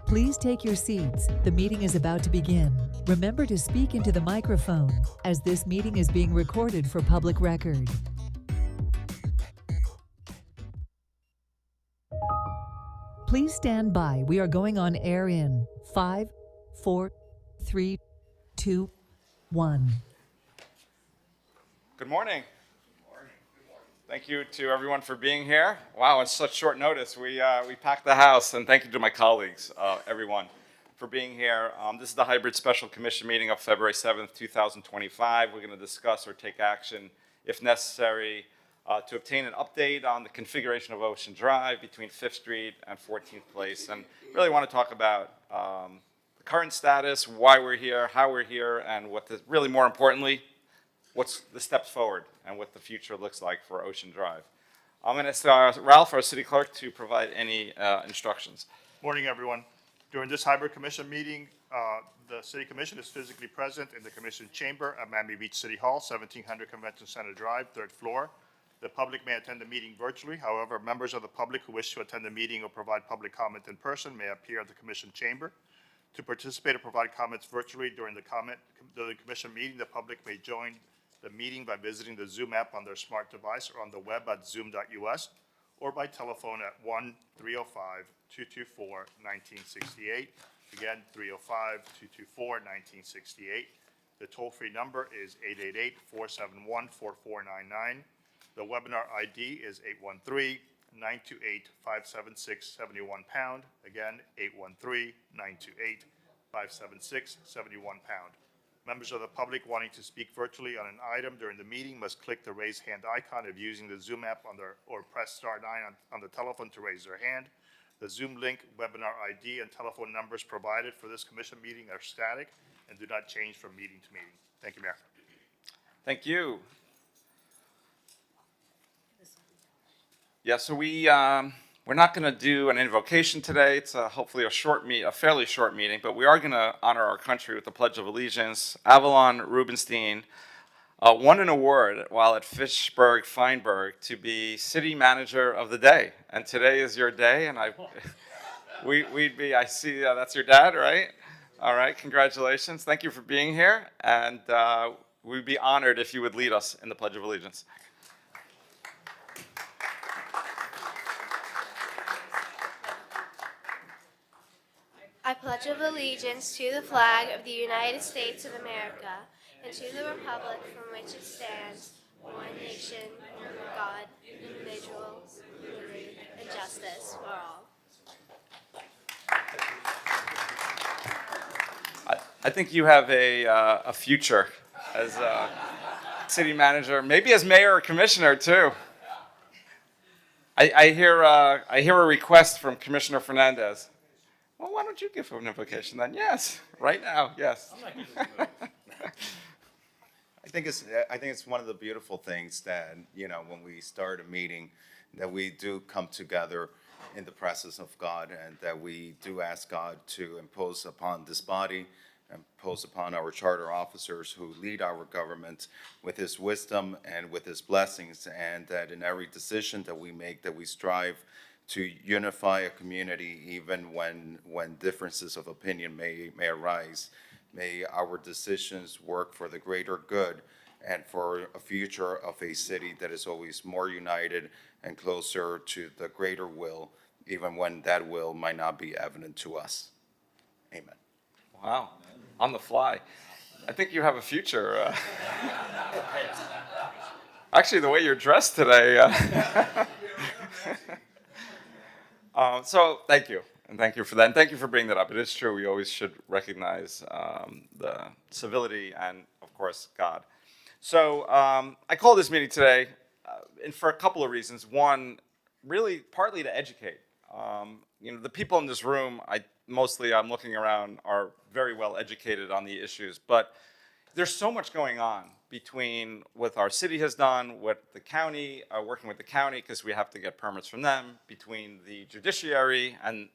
Please take your seats. The meeting is about to begin. Remember to speak into the microphone, as this meeting is being recorded for public record. Please stand by. We are going on air in 5, 4, 3, 2, 1. Good morning. Thank you to everyone for being here. Wow, on such short notice, we packed the house, and thank you to my colleagues, everyone, for being here. This is the hybrid special commission meeting of February 7th, 2025. We're going to discuss or take action, if necessary, to obtain an update on the configuration of Ocean Drive between 5th Street and 14th Place, and really want to talk about the current status, why we're here, how we're here, and really more importantly, what's the steps forward and what the future looks like for Ocean Drive. I'm going to ask Ralph, our city clerk, to provide any instructions. Morning, everyone. During this hybrid commission meeting, the city commission is physically present in the commission chamber at Miami Beach City Hall, 1700 Convention Center Drive, 3rd floor. The public may attend the meeting virtually. However, members of the public who wish to attend the meeting or provide public comment in person may appear at the commission chamber. To participate or provide comments virtually during the commission meeting, the public may join the meeting by visiting the Zoom app on their smart device or on the web at zoom.us or by telephone at 1-305-224-1968. Again, 305-224-1968. The toll-free number is 888-471-4499. The webinar ID is 813-928-576-71#. Again, 813-928-576-71#. Members of the public wanting to speak virtually on an item during the meeting must click the raise hand icon if using the Zoom app or press star 9 on the telephone to raise their hand. The Zoom link, webinar ID, and telephone numbers provided for this commission meeting are static and do not change from meeting to meeting. Thank you, Mayor. Thank you. Yeah, so we're not going to do an invocation today. It's hopefully a fairly short meeting, but we are going to honor our country with the Pledge of Allegiance. Avalon Rubenstein won an award while at Fitchburg Feinberg to be City Manager of the Day, and today is your day. And I see that's your dad, right? All right, congratulations. Thank you for being here, and we'd be honored if you would lead us in the Pledge of Allegiance. I pledge allegiance to the flag of the United States of America and to the republic from which it stands, one nation, under God, indivisible, with liberty and justice for all. I think you have a future as a city manager, maybe as mayor or commissioner too. I hear a request from Commissioner Fernandez. Well, why don't you give him an invocation then? Yes, right now, yes. I think it's one of the beautiful things that, when we start a meeting, that we do come together in the presence of God, and that we do ask God to impose upon this body, impose upon our charter officers who lead our government with his wisdom and with his blessings, and that in every decision that we make, that we strive to unify a community even when differences of opinion may arise. May our decisions work for the greater good and for a future of a city that is always more united and closer to the greater will, even when that will might not be evident to us. Amen. Wow, on the fly. I think you have a future. Actually, the way you're dressed today. So thank you, and thank you for that, and thank you for bringing that up. It is true, we always should recognize the civility and, of course, God. So I called this meeting today and for a couple of reasons. One, really partly to educate. The people in this room, I'm looking around, are very well educated on the issues, but there's so much going on between what our city has done, what the county, working with the county because we have to get permits from them, between the judiciary and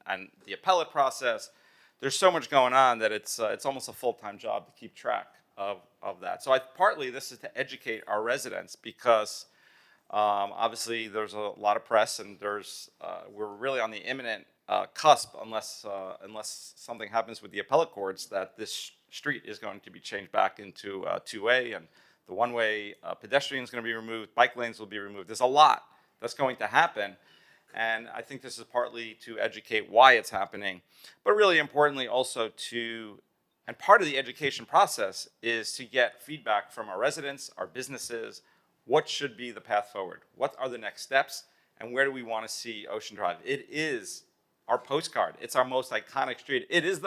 the appellate process. There's so much going on that it's almost a full-time job to keep track of that. So partly this is to educate our residents because obviously there's a lot of press and we're really on the imminent cusp, unless something happens with the appellate courts, that this street is going to be changed back into 2-way, and the one-way pedestrian is going to be removed, bike lanes will be removed. There's a lot that's going to happen, and I think this is partly to educate why it's happening, but really importantly also and part of the education process is to get feedback from our residents, our businesses. What should be the path forward? What are the next steps? And where do we want to see Ocean Drive? It is our postcard. It's our most iconic street. It is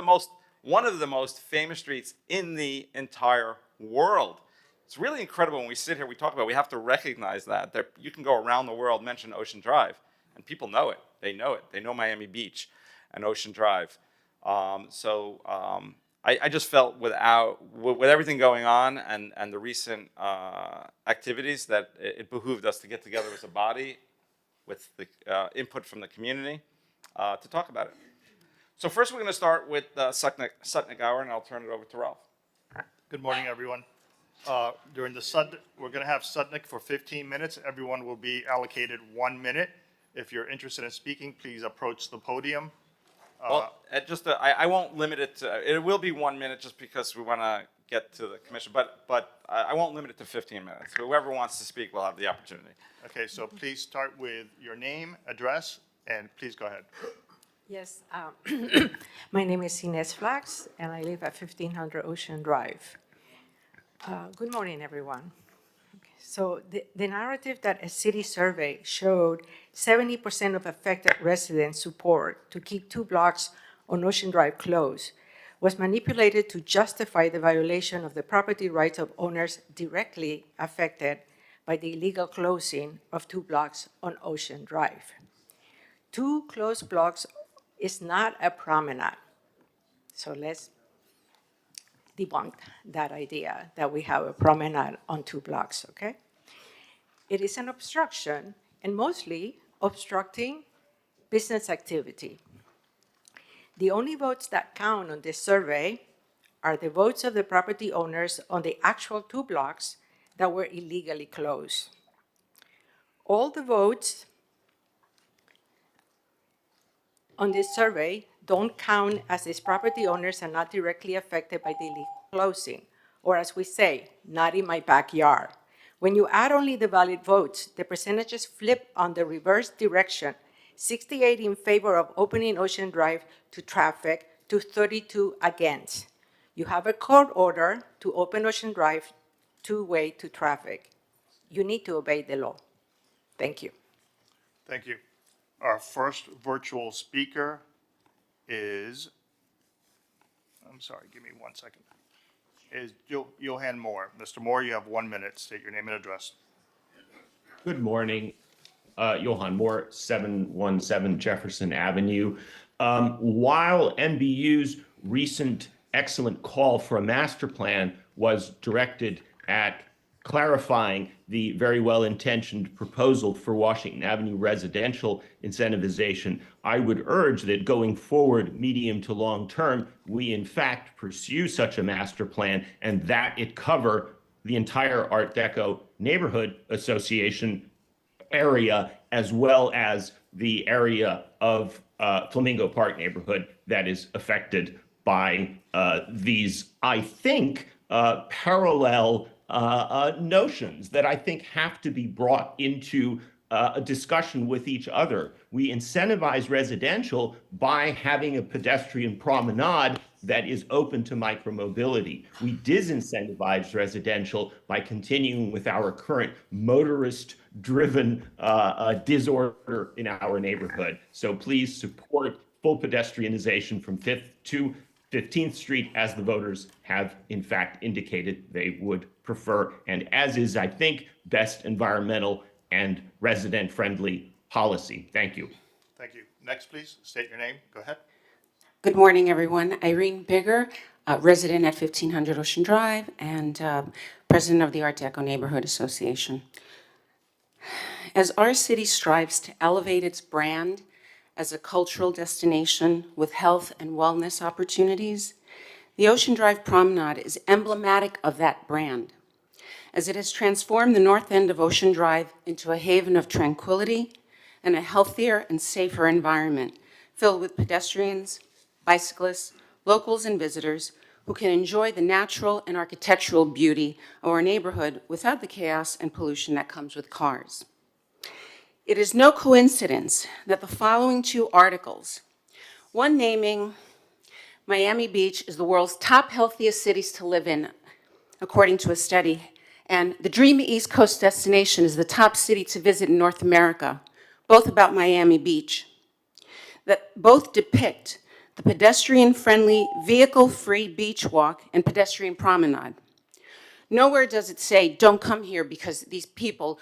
one of the most famous streets in the entire world. It's really incredible when we sit here, we talk about it, we have to recognize that you can go around the world, mention Ocean Drive, and people know it. They know it. They know Miami Beach and Ocean Drive. I just felt with everything going on and the recent activities that it behooved us to get together as a body with the input from the community to talk about it. So first we're going to start with Sutnick Hour, and I'll turn it over to Ralph. Good morning, everyone. During the we're going to have Sutnick for 15 minutes. Everyone will be allocated 1 minute. If you're interested in speaking, please approach the podium. Well, I won't limit it to, it will be 1 minute just because we want to get to the commission, but I won't limit it to 15 minutes. Whoever wants to speak will have the opportunity. Okay, so please start with your name, address, and please go ahead. Yes, my name is Inez Flax, and I live at 1500 Ocean Drive. Good morning, everyone. Okay, so the narrative that a city survey showed 70% of affected residents support to keep 2 blocks on Ocean Drive closed was manipulated to justify the violation of the property rights of owners directly affected by the illegal closing of 2 blocks on Ocean Drive. 2 closed blocks is not a promenade. So let's debunk that idea that we have a promenade on 2 blocks, okay? It is an obstruction, and mostly obstructing business activity. The only votes that count on this survey are the votes of the property owners on the actual 2 blocks that were illegally closed. All the votes on this survey don't count, as these property owners are not directly affected by the illegal closing, or as we say, not in my backyard. When you add only the valid votes, the percentages flip on the reverse direction, 68 in favor of opening Ocean Drive to traffic to 32 against. You have a court order to open Ocean Drive 2-way to traffic. You need to obey the law. Thank you. Thank you. Our first virtual speaker is, I'm sorry, give me 1 second, is Johan Moore. Mr. Moore, you have 1 minute. State your name and address. Good morning. Johan Moore, 717 Jefferson Avenue. While NBU's recent excellent call for a master plan was directed at clarifying the very well-intentioned proposal for Washington Avenue residential incentivization, I would urge that going forward, medium to long term, we in fact pursue such a master plan and that it cover the entire Art Deco Neighborhood Association area, as well as the area of Flamingo Park neighborhood that is affected by these, I think, parallel notions that I think have to be brought into a discussion with each other. We incentivize residential by having a pedestrian promenade that is open to micromobility. We disincentivize residential by continuing with our current motorist-driven disorder in our neighborhood. So please support full pedestrianization from 5th to 15th Street, as the voters have in fact indicated they would prefer, and as is, I think, best environmental and resident-friendly policy. Thank you. Thank you. Next, please, state your name. Go ahead. Good morning, everyone. Irene Bigger, resident at 1500 Ocean Drive and president of the Art Deco Neighborhood Association. As our city strives to elevate its brand as a cultural destination with health and wellness opportunities, the Ocean Drive Promenade is emblematic of that brand, as it has transformed the north end of Ocean Drive into a haven of tranquility and a healthier and safer environment filled with pedestrians, bicyclists, locals, and visitors who can enjoy the natural and architectural beauty of our neighborhood without the chaos and pollution that comes with cars. It is no coincidence that the following two articles, one naming Miami Beach is the world's top healthiest cities to live in, according to a study, and the Dream East Coast destination is the top city to visit in North America, both about Miami Beach, that both depict the pedestrian-friendly, vehicle-free beach walk and pedestrian promenade. Nowhere does it say, don't come here because these people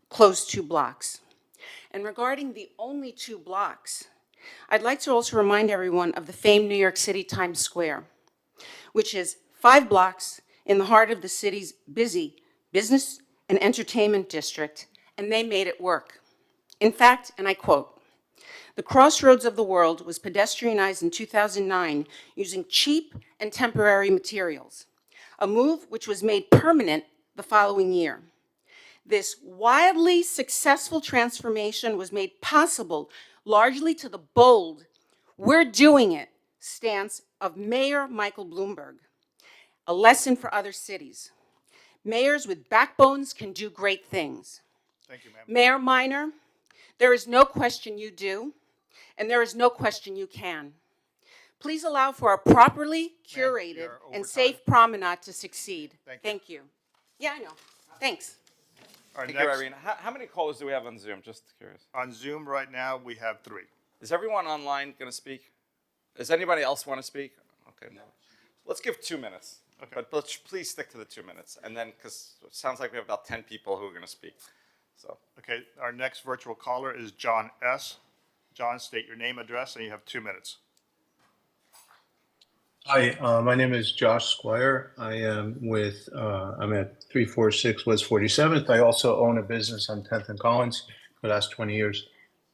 closed 2 blocks. And regarding the only 2 blocks, I'd like to also remind everyone of the famed New York City Times Square, which is 5 blocks in the heart of the city's busy business and entertainment district, and they made it work. In fact, and I quote, "The crossroads of the world was pedestrianized in 2009 using cheap and temporary materials, a move which was made permanent the following year. This wildly successful transformation was made possible largely to the bold, 'we're doing it' stance of Mayor Michael Bloomberg, a lesson for other cities. Mayors with backbones can do great things. Thank you, ma'am. Mayor Minor, there is no question you do, and there is no question you can. Please allow for a properly curated are over and time. safe promenade to succeed. Thank you. Thank you. Yeah, I know. Thanks. Our Thank you, next, Irene. How many callers do we have on Zoom? Just curious. on Zoom right now, we have 3. Is everyone online going to speak? Does anybody else want to speak? Okay, no. Let's give 2 minutes. Okay. But let's please stick to the 2 minutes. And then, because it sounds like we have about 10 people who are going to speak. So, Okay, our next virtual caller is John S. John, state your name, address, and you have 2 minutes. Hi, my name is Josh Squire. I am with, I'm at 346 West 47th. I also own a business on 10th and Collins for the last 20 years.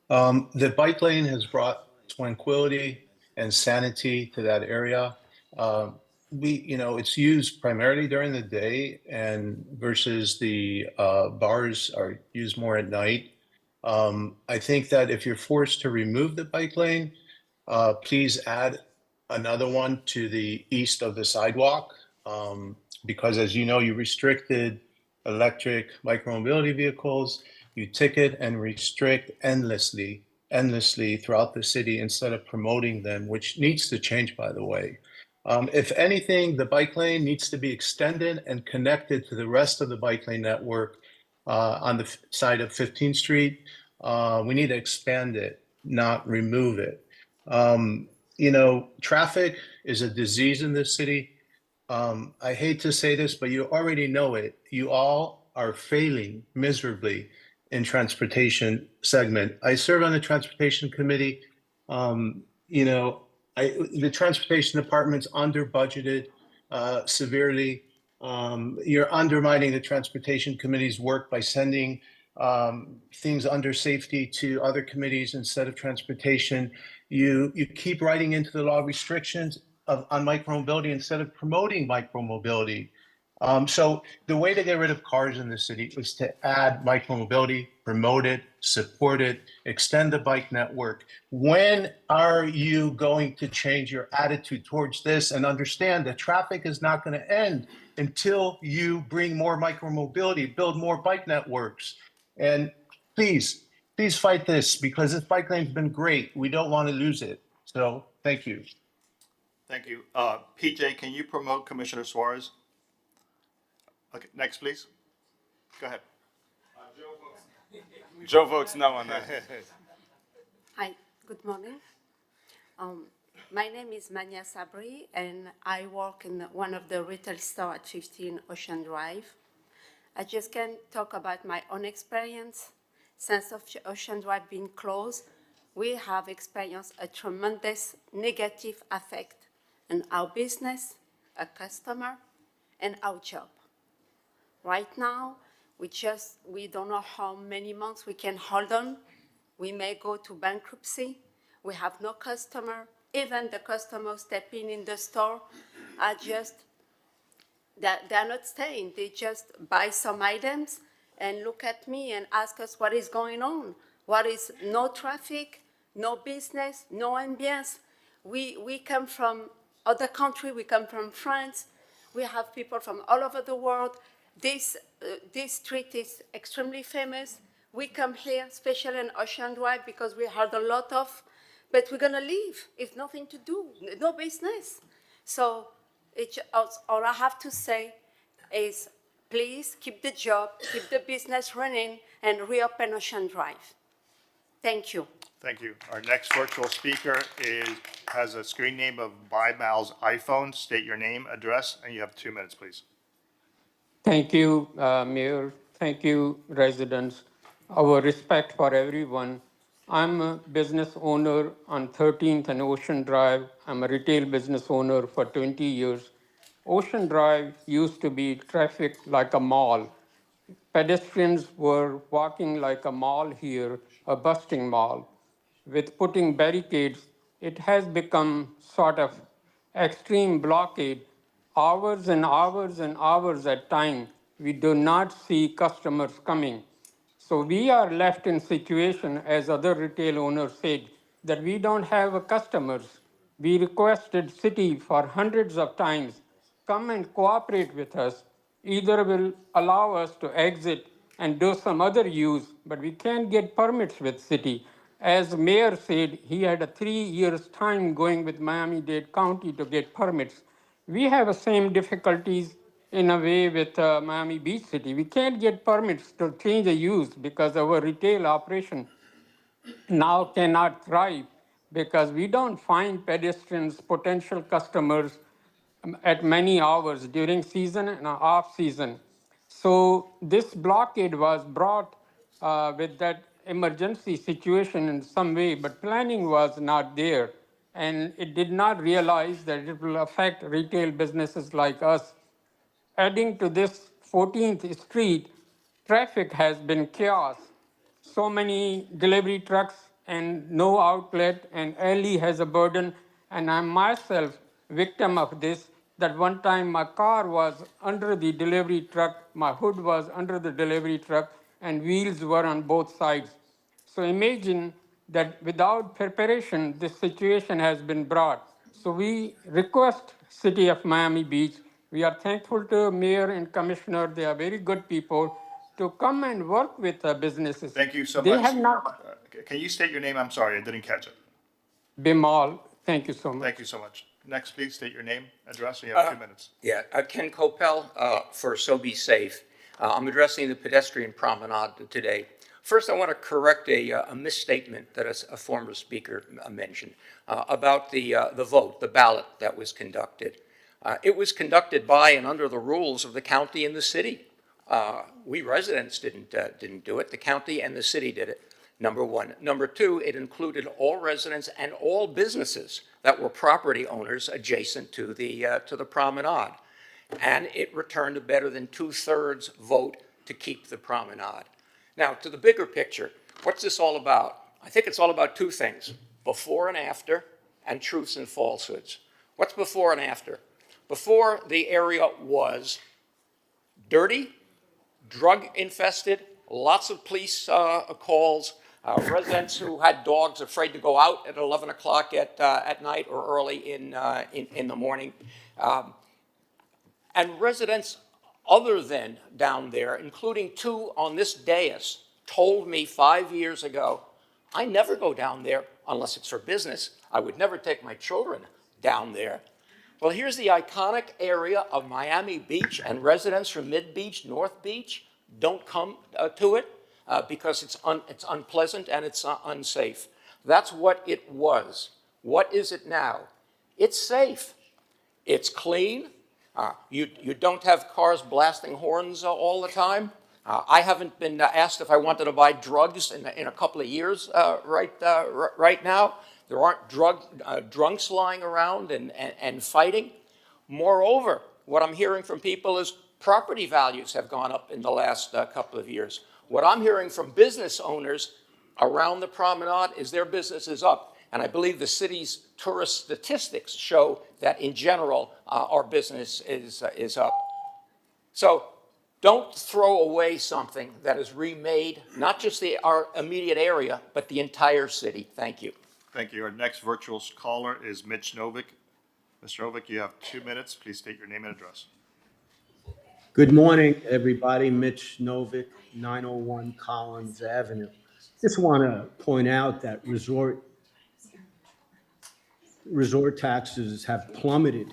The bike lane has brought tranquility and sanity to that area. It's used primarily during the day and versus the bars are used more at night. I think that if you're forced to remove the bike lane, please add another one to the east of the sidewalk, because as you know, you restricted electric micromobility vehicles, you ticket and restrict endlessly throughout the city instead of promoting them, which needs to change, by the way. If anything, the bike lane needs to be extended and connected to the rest of the bike lane network on the side of 15th Street. We need to expand it, not remove it. Traffic is a disease in this city. I hate to say this, but you already know it. You all are failing miserably in transportation segment. I serve on the transportation committee. The transportation department's under budgeted severely. You're undermining the transportation committee's work by sending things under safety to other committees instead of transportation. You keep writing into the law restrictions on micromobility instead of promoting micromobility. So the way to get rid of cars in the city is to add micromobility, promote it, support it, extend the bike network. When are you going to change your attitude towards this and understand that traffic is not going to end until you bring more micromobility, build more bike networks? And please fight this, because this bike lane's been great. We don't want to lose it. So thank you. Thank you. PJ, can you promote Commissioner Suarez? Okay, next, please. Go ahead. Joe votes no on that. Hi, good morning. My name is Mania Sabri, and I work in one of the retail stores at 15 Ocean Drive. I just can talk about my own experience. Since Ocean Drive being closed, we have experienced a tremendous negative effect on our business, our customer, and our job. Right now, we don't know how many months we can hold on. We may go to bankruptcy. We have no customer. Even the customers stepping in the store are they're not staying. They just buy some items and look at me and ask us what is going on. What is no traffic, no business, no ambience. We come from other country, we come from France, we have people from all over the world. This street is extremely famous. We come here, especially on Ocean Drive, because we heard a lot of, but we're gonna leave. It's nothing to do, no business. So all I have to say is, please keep the job, keep the business running, and reopen Ocean Drive. Thank you. Thank you. Our next virtual speaker has a screen name of Buy Mal's iPhone. State your name, address, and you have 2 minutes, please. Thank you, Mayor. Thank you, residents. Our respect for everyone. I'm a business owner on 13th and Ocean Drive. I'm a retail business owner for 20 years. Ocean Drive used to be trafficked like a mall. Pedestrians were walking like a mall here, a busting mall. With putting barricades, it has become sort of extreme blockade. Hours and hours and hours at time, we do not see customers coming. So we are left in situation, as other retail owners said, that we don't have customers. We requested city for hundreds of times, come and cooperate with us. Either will allow us to exit and do some other use, but we can't get permits with city. As mayor said, he had a 3 years time going with Miami-Dade County to get permits. We have the same difficulties in a way with Miami Beach City. We can't get permits to change the use because our retail operation now cannot thrive because we don't find pedestrians, potential customers at many hours during season and off season. So this blockade was brought with that emergency situation in some way, but planning was not there. And it did not realize that it will affect retail businesses like us. Adding to this 14th Street, traffic has been chaos. So many delivery trucks and no outlet, and Ellie has a burden, and I'm myself victim of this, that one time my car was under the delivery truck, my hood was under the delivery truck, and wheels were on both sides. So imagine that without preparation, this situation has been brought. So we request City of Miami Beach, we are thankful to Mayor and Commissioner, they are very good people, to come and work with businesses. Thank you so They much. have not. Can you state your name? I'm sorry, I didn't catch it. Bimal, thank you so much. Thank you so much. Next, please state your name, address, and you have 2 minutes. Yeah, Ken Copel for So Be Safe. I'm addressing the pedestrian promenade today. First, I want to correct a misstatement that a former speaker mentioned about the vote, the ballot that was conducted. It was conducted by and under the rules of the county and the city. We residents didn't do it. The county and the city did it, number one. Number two, it included all residents and all businesses that were property owners adjacent to the promenade. And it returned a better than 2/3 vote to keep the promenade. Now, to the bigger picture, what's this all about? I think it's all about two things, before and after, and truths and falsehoods. What's before and after? Before, the area was dirty, drug infested, lots of police calls, residents who had dogs afraid to go out at 11 o'clock at night or early in the morning. And residents other than down there, including two on this dais, told me 5 years ago, I never go down there unless it's for business. I would never take my children down there. Well, here's the iconic area of Miami Beach, and residents from Mid Beach, North Beach don't come to it because it's unpleasant and it's unsafe. That's what it was. What is it now? It's safe. It's clean. You don't have cars blasting horns all the time. I haven't been asked if I wanted to buy drugs in a couple of years right now. There aren't drunks lying around and fighting. Moreover, what I'm hearing from people is property values have gone up in the last couple of years. What I'm hearing from business owners around the promenade is their business is up. And I believe the city's tourist statistics show that in general, our business is up. So don't throw away something that is remade, not just our immediate area, but the entire city. Thank you. Thank you. Our next virtual caller is Mitch Novick. Mr. Novick, you have 2 minutes. Please state your name and address. Good morning, everybody. Mitch Novick, 901 Collins Avenue. Just want to point out that resort taxes have plummeted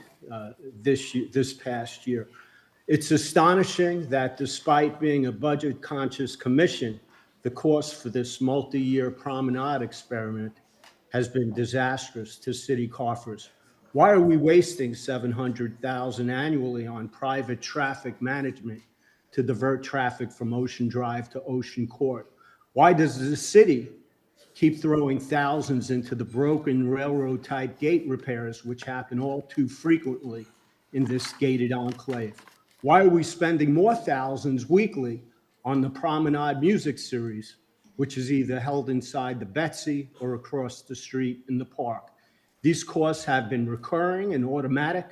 this past year. It's astonishing that despite being a budget-conscious commission, the cost for this multi-year promenade experiment has been disastrous to city coffers. Why are we wasting $700,000 annually on private traffic management to divert traffic from Ocean Drive to Ocean Court? Why does the city keep throwing thousands into the broken railroad-type gate repairs, which happen all too frequently in this gated enclave? Why are we spending more thousands weekly on the Promenade Music Series, which is either held inside the Betsy or across the street in the park? These costs have been recurring and automatic,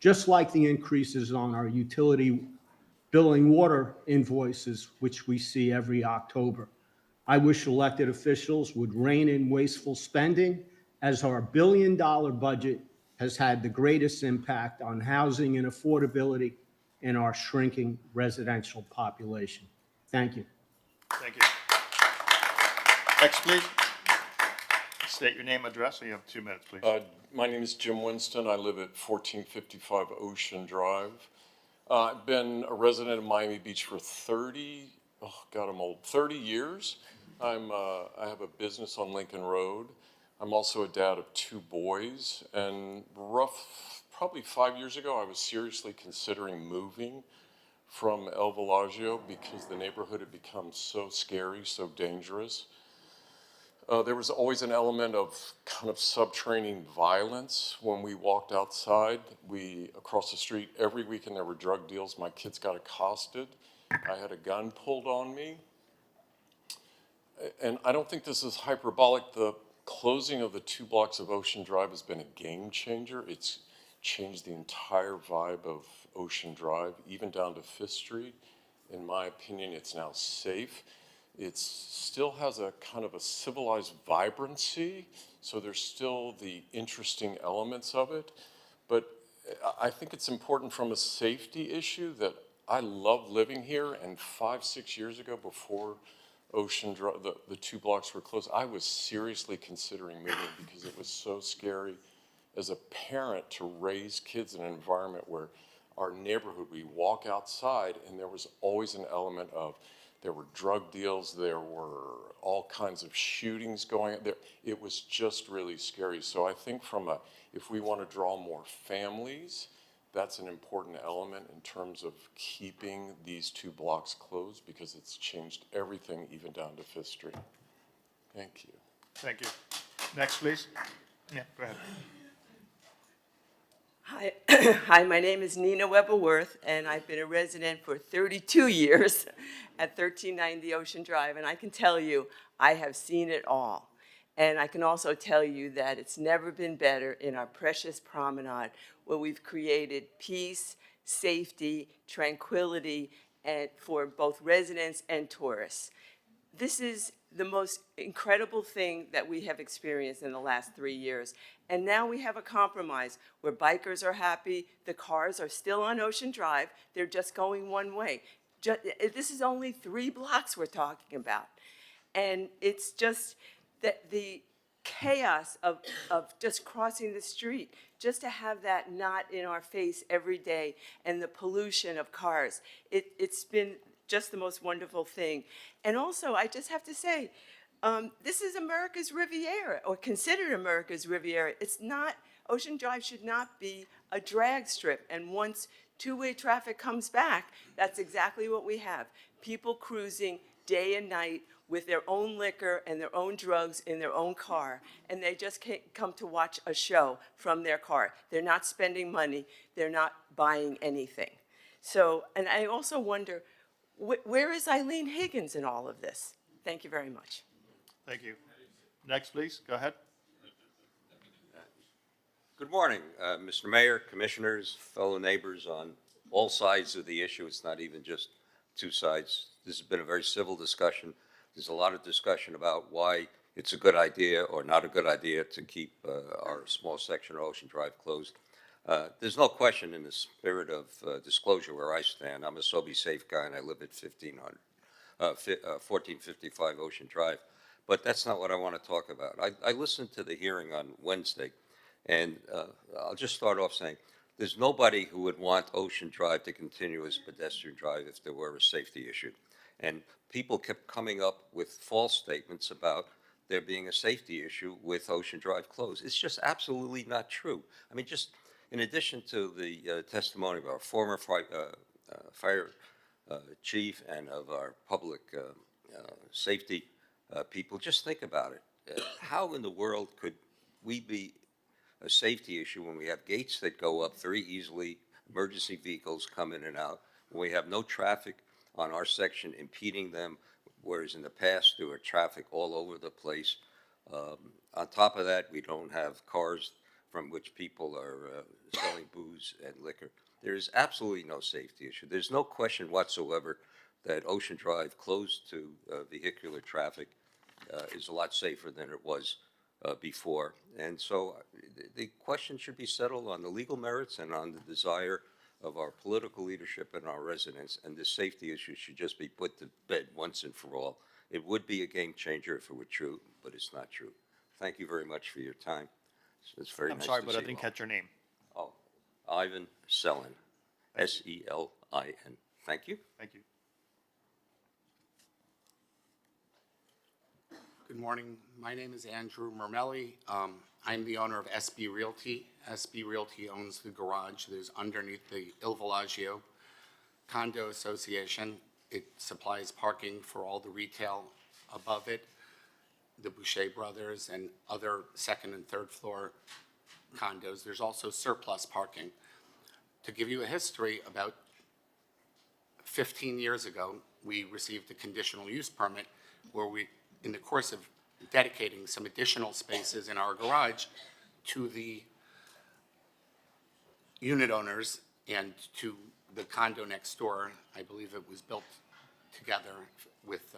just like the increases on our utility billing water invoices, which we see every October. I wish elected officials would rein in wasteful spending, as our billion-dollar budget has had the greatest impact on housing and affordability in our shrinking residential population. Thank you. Thank you. Next, please. State your name, address, and you have 2 minutes, please. My name is Jim Winston. I live at 1455 Ocean Drive. I've been a resident of Miami Beach for 30 years. I have a business on Lincoln Road. I'm also a dad of 2 boys, and probably 5 years ago, I was seriously considering moving from El Villaggio because the neighborhood had become so scary, so dangerous. There was always an element of kind of subterranean violence when we walked outside. Across the street, every weekend there were drug deals. My kids got accosted. I had a gun pulled on me. And I don't think this is hyperbolic. The closing of the 2 blocks of Ocean Drive has been a game changer. It's changed the entire vibe of Ocean Drive, even down to Fifth Street. In my opinion, it's now safe. It still has a kind of a civilized vibrancy, so there's still the interesting elements of it. But I think it's important from a safety issue that I love living here, and 5-6 years ago, before Ocean Drive, the 2 blocks were closed, I was seriously considering moving because it was so scary as a parent to raise kids in an environment where our neighborhood, we walk outside and there was always an element of, there were drug deals, there were all kinds of shootings going on. It was just really scary. So I think if we want to draw more families, that's an important element in terms of keeping these 2 blocks closed because it's changed everything, even down to Fifth Street. Thank you. Thank you. Next, please. Yeah, go ahead. Hi, hi, my name is Nina Weber-Worth, and I've been a resident for 32 years at 1390 Ocean Drive, and I can tell you, I have seen it all. And I can also tell you that it's never been better in our precious promenade, where we've created peace, safety, tranquility, and for both residents and tourists. This is the most incredible thing that we have experienced in the last 3 years. And now we have a compromise where bikers are happy, the cars are still on Ocean Drive, they're just going one way. This is only 3 blocks we're talking about. And it's just that the chaos of just crossing the street, just to have that not in our face every day, and the pollution of cars, it's been just the most wonderful thing. And also, I just have to say, this is America's Riviera, or considered America's Riviera. It's not, Ocean Drive should not be a drag strip. And once 2-way traffic comes back, that's exactly what we have. People cruising day and night with their own liquor and their own drugs in their own car, and they just can't come to watch a show from their car. They're not spending money. They're not buying anything. So, and I also wonder, where is Eileen Higgins in all of this? Thank you very much. Thank you. Next, please. Go ahead. Good morning, Mr. Mayor, commissioners, fellow neighbors on all sides of the issue. It's not even just 2 sides. This has been a very civil discussion. There's a lot of discussion about why it's a good idea or not a good idea to keep our small section of Ocean Drive closed. There's no question in the spirit of disclosure where I stand. I'm a Sobe Safe guy and I live at 1455 Ocean Drive. But that's not what I want to talk about. I listened to the hearing on Wednesday, and I'll just start off saying there's nobody who would want Ocean Drive to continue as pedestrian drive if there were a safety issue. And people kept coming up with false statements about there being a safety issue with Ocean Drive closed. It's just absolutely not true. I mean, just in addition to the testimony of our former fire chief and of our public safety people, just think about it. How in the world could we be a safety issue when we have gates that go up very easily, emergency vehicles come in and out, when we have no traffic on our section impeding them, whereas in the past there were traffic all over the place. On top of that, we don't have cars from which people are selling booze and liquor. There is absolutely no safety issue. There's no question whatsoever that Ocean Drive closed to vehicular traffic is a lot safer than it was before. And so the question should be settled on the legal merits and on the desire of our political leadership and our residents, and this safety issue should just be put to bed once and for all. It would be a game changer if it were true, but it's not true. Thank you very much for your time. It's very nice to see you. I'm sorry, but I didn't catch your name. Oh, Ivan Selin, S-E-L-I-N. Thank you. Thank you. Good morning. My name is Andrew Mermelli. I'm the owner of SB Realty. SB Realty owns the garage that is underneath the Il Villaggio Condo Association. It supplies parking for all the retail above it, the Boucher Brothers and other second and third floor condos. There's also surplus parking. To give you a history, about 15 years ago, we received a conditional use permit where we, in the course of dedicating some additional spaces in our garage to the unit owners and to the condo next door, I believe it was built together with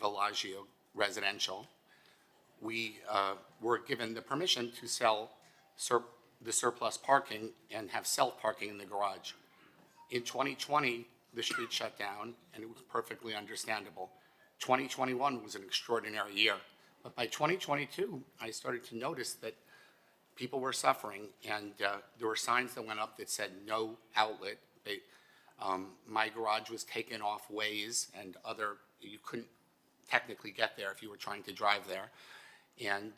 Villaggio Residential, we were given the permission to sell the surplus parking and have self-parking in the garage. In 2020, the street shut down, and it was perfectly understandable. 2021 was an extraordinary year, but by 2022, I started to notice that people were suffering, and there were signs that went up that said no outlet. My garage was taken off Waze and other, you couldn't technically get there if you were trying to drive there. And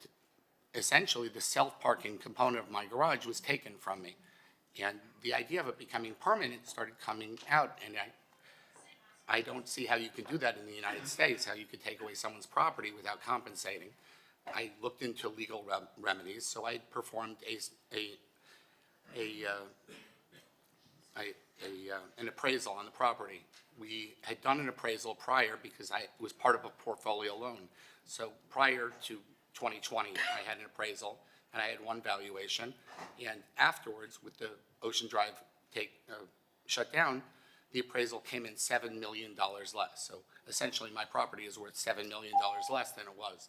essentially the self-parking component of my garage was taken from me. And the idea of it becoming permanent started coming out, and I don't see how you could do that in the United States, how you could take away someone's property without compensating. I looked into legal remedies, so I performed an appraisal on the property. We had done an appraisal prior because it was part of a portfolio loan. So prior to 2020, I had an appraisal and I had one valuation. And afterwards, with the Ocean Drive shut down, the appraisal came in $7 million less. So essentially, my property is worth $7 million less than it was.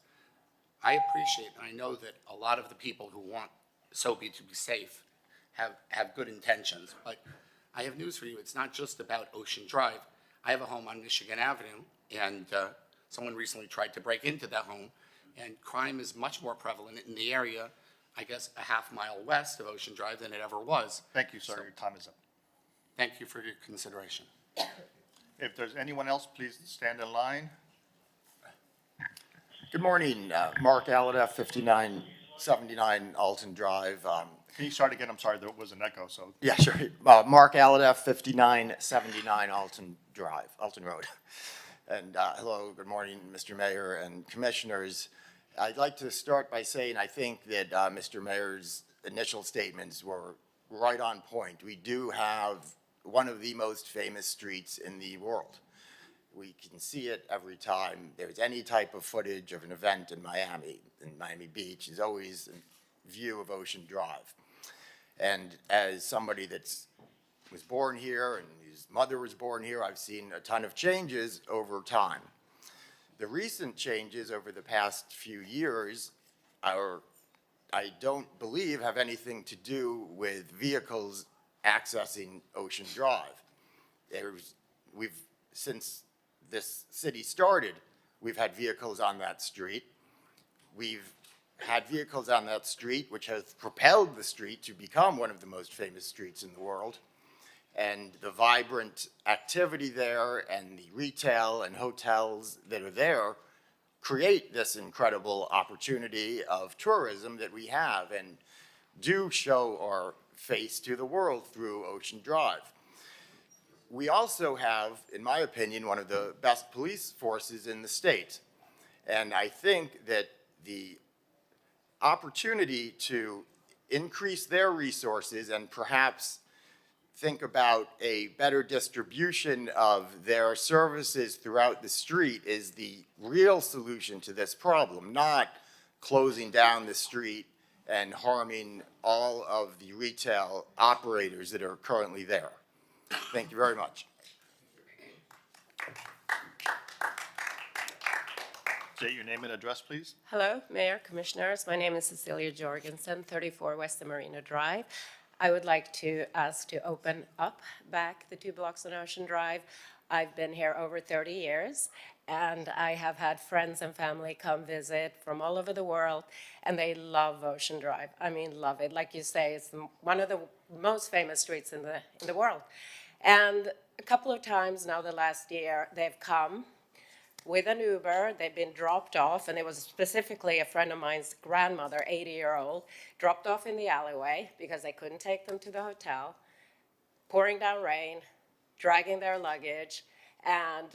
I appreciate, and I know that a lot of the people who want Sobe to be safe have good intentions, but I have news for you. It's not just about Ocean Drive. I have a home on Michigan Avenue, and someone recently tried to break into that home, and crime is much more prevalent in the area, I guess, a half mile west of Ocean Drive than it ever was. Thank you, sir. Your time is up. Thank you for your consideration. If there's anyone else, please stand in line. Good morning, Mark Alada, 5979 Alton Drive. Can you start again? I'm sorry, there was an echo, so. Yeah, sure. Mark Alada, 5979 Alton Drive, Alton Road. And hello, good morning, Mr. Mayor and Commissioners. I'd like to start by saying I think that Mr. Mayor's initial statements were right on point. We do have one of the most famous streets in the world. We can see it every time there's any type of footage of an event in Miami Beach is always in view of Ocean Drive. And as somebody was born here and his mother was born here, I've seen a ton of changes over time. The recent changes over the past few years are, I don't believe, have anything to do with vehicles accessing Ocean Drive. Since this city started, we've had vehicles on that street. We've had vehicles on that street which has propelled the street to become one of the most famous streets in the world. And the vibrant activity there and the retail and hotels that are there create this incredible opportunity of tourism that we have and do show our face to the world through Ocean Drive. We also have, in my opinion, one of the best police forces in the state. And I think that the opportunity to increase their resources and perhaps think about a better distribution of their services throughout the street is the real solution to this problem, not closing down the street and harming all of the retail operators that are currently there. Thank you very much. State your name and address, please. Hello, Mayor, Commissioners. My name is Cecilia Jorgensen, 34 West Marina Drive. I would like to ask to open up back the 2 blocks on Ocean Drive. I've been here over 30 years, and I have had friends and family come visit from all over the world, and they love Ocean Drive. I mean, love it. Like you say, it's one of the most famous streets in the world. And a couple of times now the last year, they've come with an Uber. They've been dropped off, and it was specifically a friend of mine's grandmother, 80-year-old, dropped off in the alleyway because they couldn't take them to the hotel, pouring down rain, dragging their luggage, and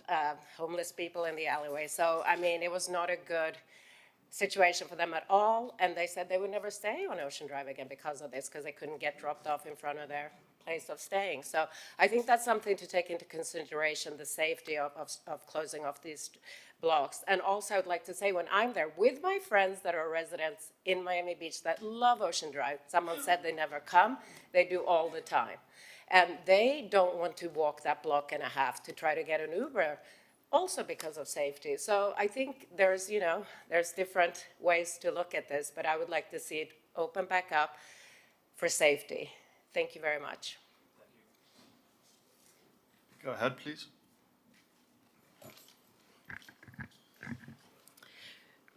homeless people in the alleyway. So, I mean, it was not a good situation for them at all, and they said they would never stay on Ocean Drive again because of this, because they couldn't get dropped off in front of their place of staying. So I think that's something to take into consideration, the safety of closing off these blocks. And also I'd like to say, when I'm there with my friends that are residents in Miami Beach that love Ocean Drive, someone said they never come, they do all the time. And they don't want to walk that block and a half to try to get an Uber, also because of safety. So I think there's, you know, there's different ways to look at this, but I would like to see it open back up for safety. Thank you very much. Go ahead, please.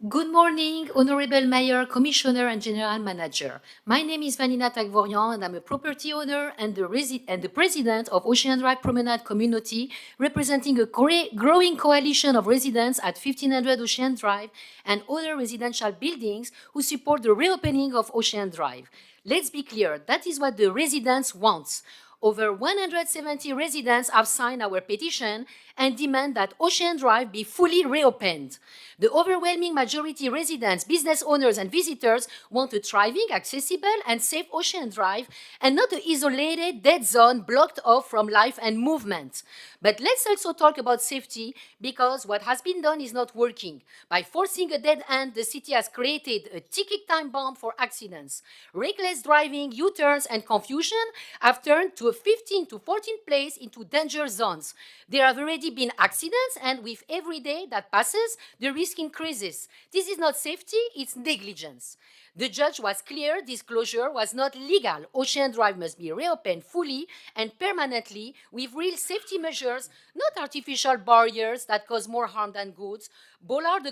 Good morning, Honorable Mayor, Commissioner, and General Manager. My name is Vanina Tagvorian, and I'm a property owner and the president of Ocean Drive Promenade Community, representing a growing coalition of residents at 1500 Ocean Drive and other residential buildings who support the reopening of Ocean Drive. Let's be clear, that is what the residents want. Over 170 residents have signed our petition and demand that Ocean Drive be fully reopened. The overwhelming majority residents, business owners, and visitors want a thriving, accessible, and safe Ocean Drive and not an isolated, dead zone blocked off from life and movement. But let's also talk about safety, because what has been done is not working. By forcing a dead end, the city has created a ticking time bomb for accidents. Reckless driving, U-turns, and confusion have turned to a 15 to 14 place into danger zones. There have already been accidents, and with every day that passes, the risk increases. This is not safety, it's negligence. The judge was clear this closure was not legal. Ocean Drive must be reopened fully and permanently with real safety measures, not artificial barriers that cause more harm than good. Bollards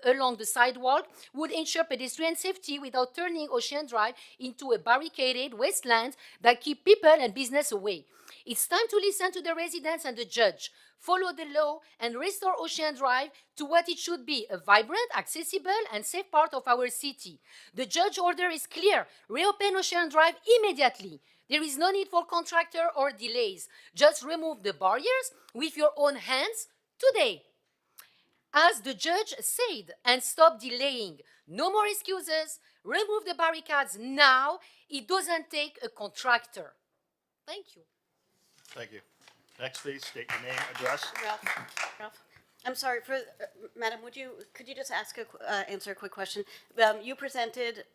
along the sidewalk would ensure pedestrian safety without turning Ocean Drive into a barricaded wasteland that keep people and business away. It's time to listen to the residents and the judge. Follow the law and restore Ocean Drive to what it should be, a vibrant, accessible, and safe part of our city. The judge order is clear. Reopen Ocean Drive immediately. There is no need for contractor or delays. Just remove the barriers with your own hands today. As the judge said, and stop delaying. No more excuses. Remove the barricades now. It doesn't take a contractor. Thank you. Thank you. Next, please state your name, address. Ralph. I'm sorry, Madam, could you just answer a quick question? You presented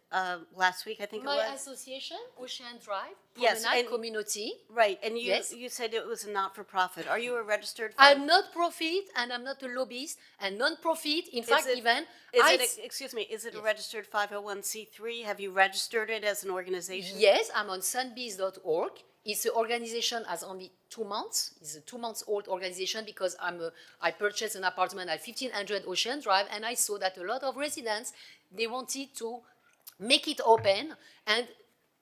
last week, I think it was. My association, Ocean Drive, Yes, Promenade and- Community. Right, and Yes. you said it was a not-for-profit. Are you a registered? I'm not profit and I'm not a lobbyist and non-profit. In fact, even excuse me, is it a registered 501c3? Have you registered it as an organization? Yes, I'm on sunbees.org. It's an organization has only 2 months. It's a 2 months old organization because I purchased an apartment at 1500 Ocean Drive, and I saw that a lot of residents, they wanted to make it open, and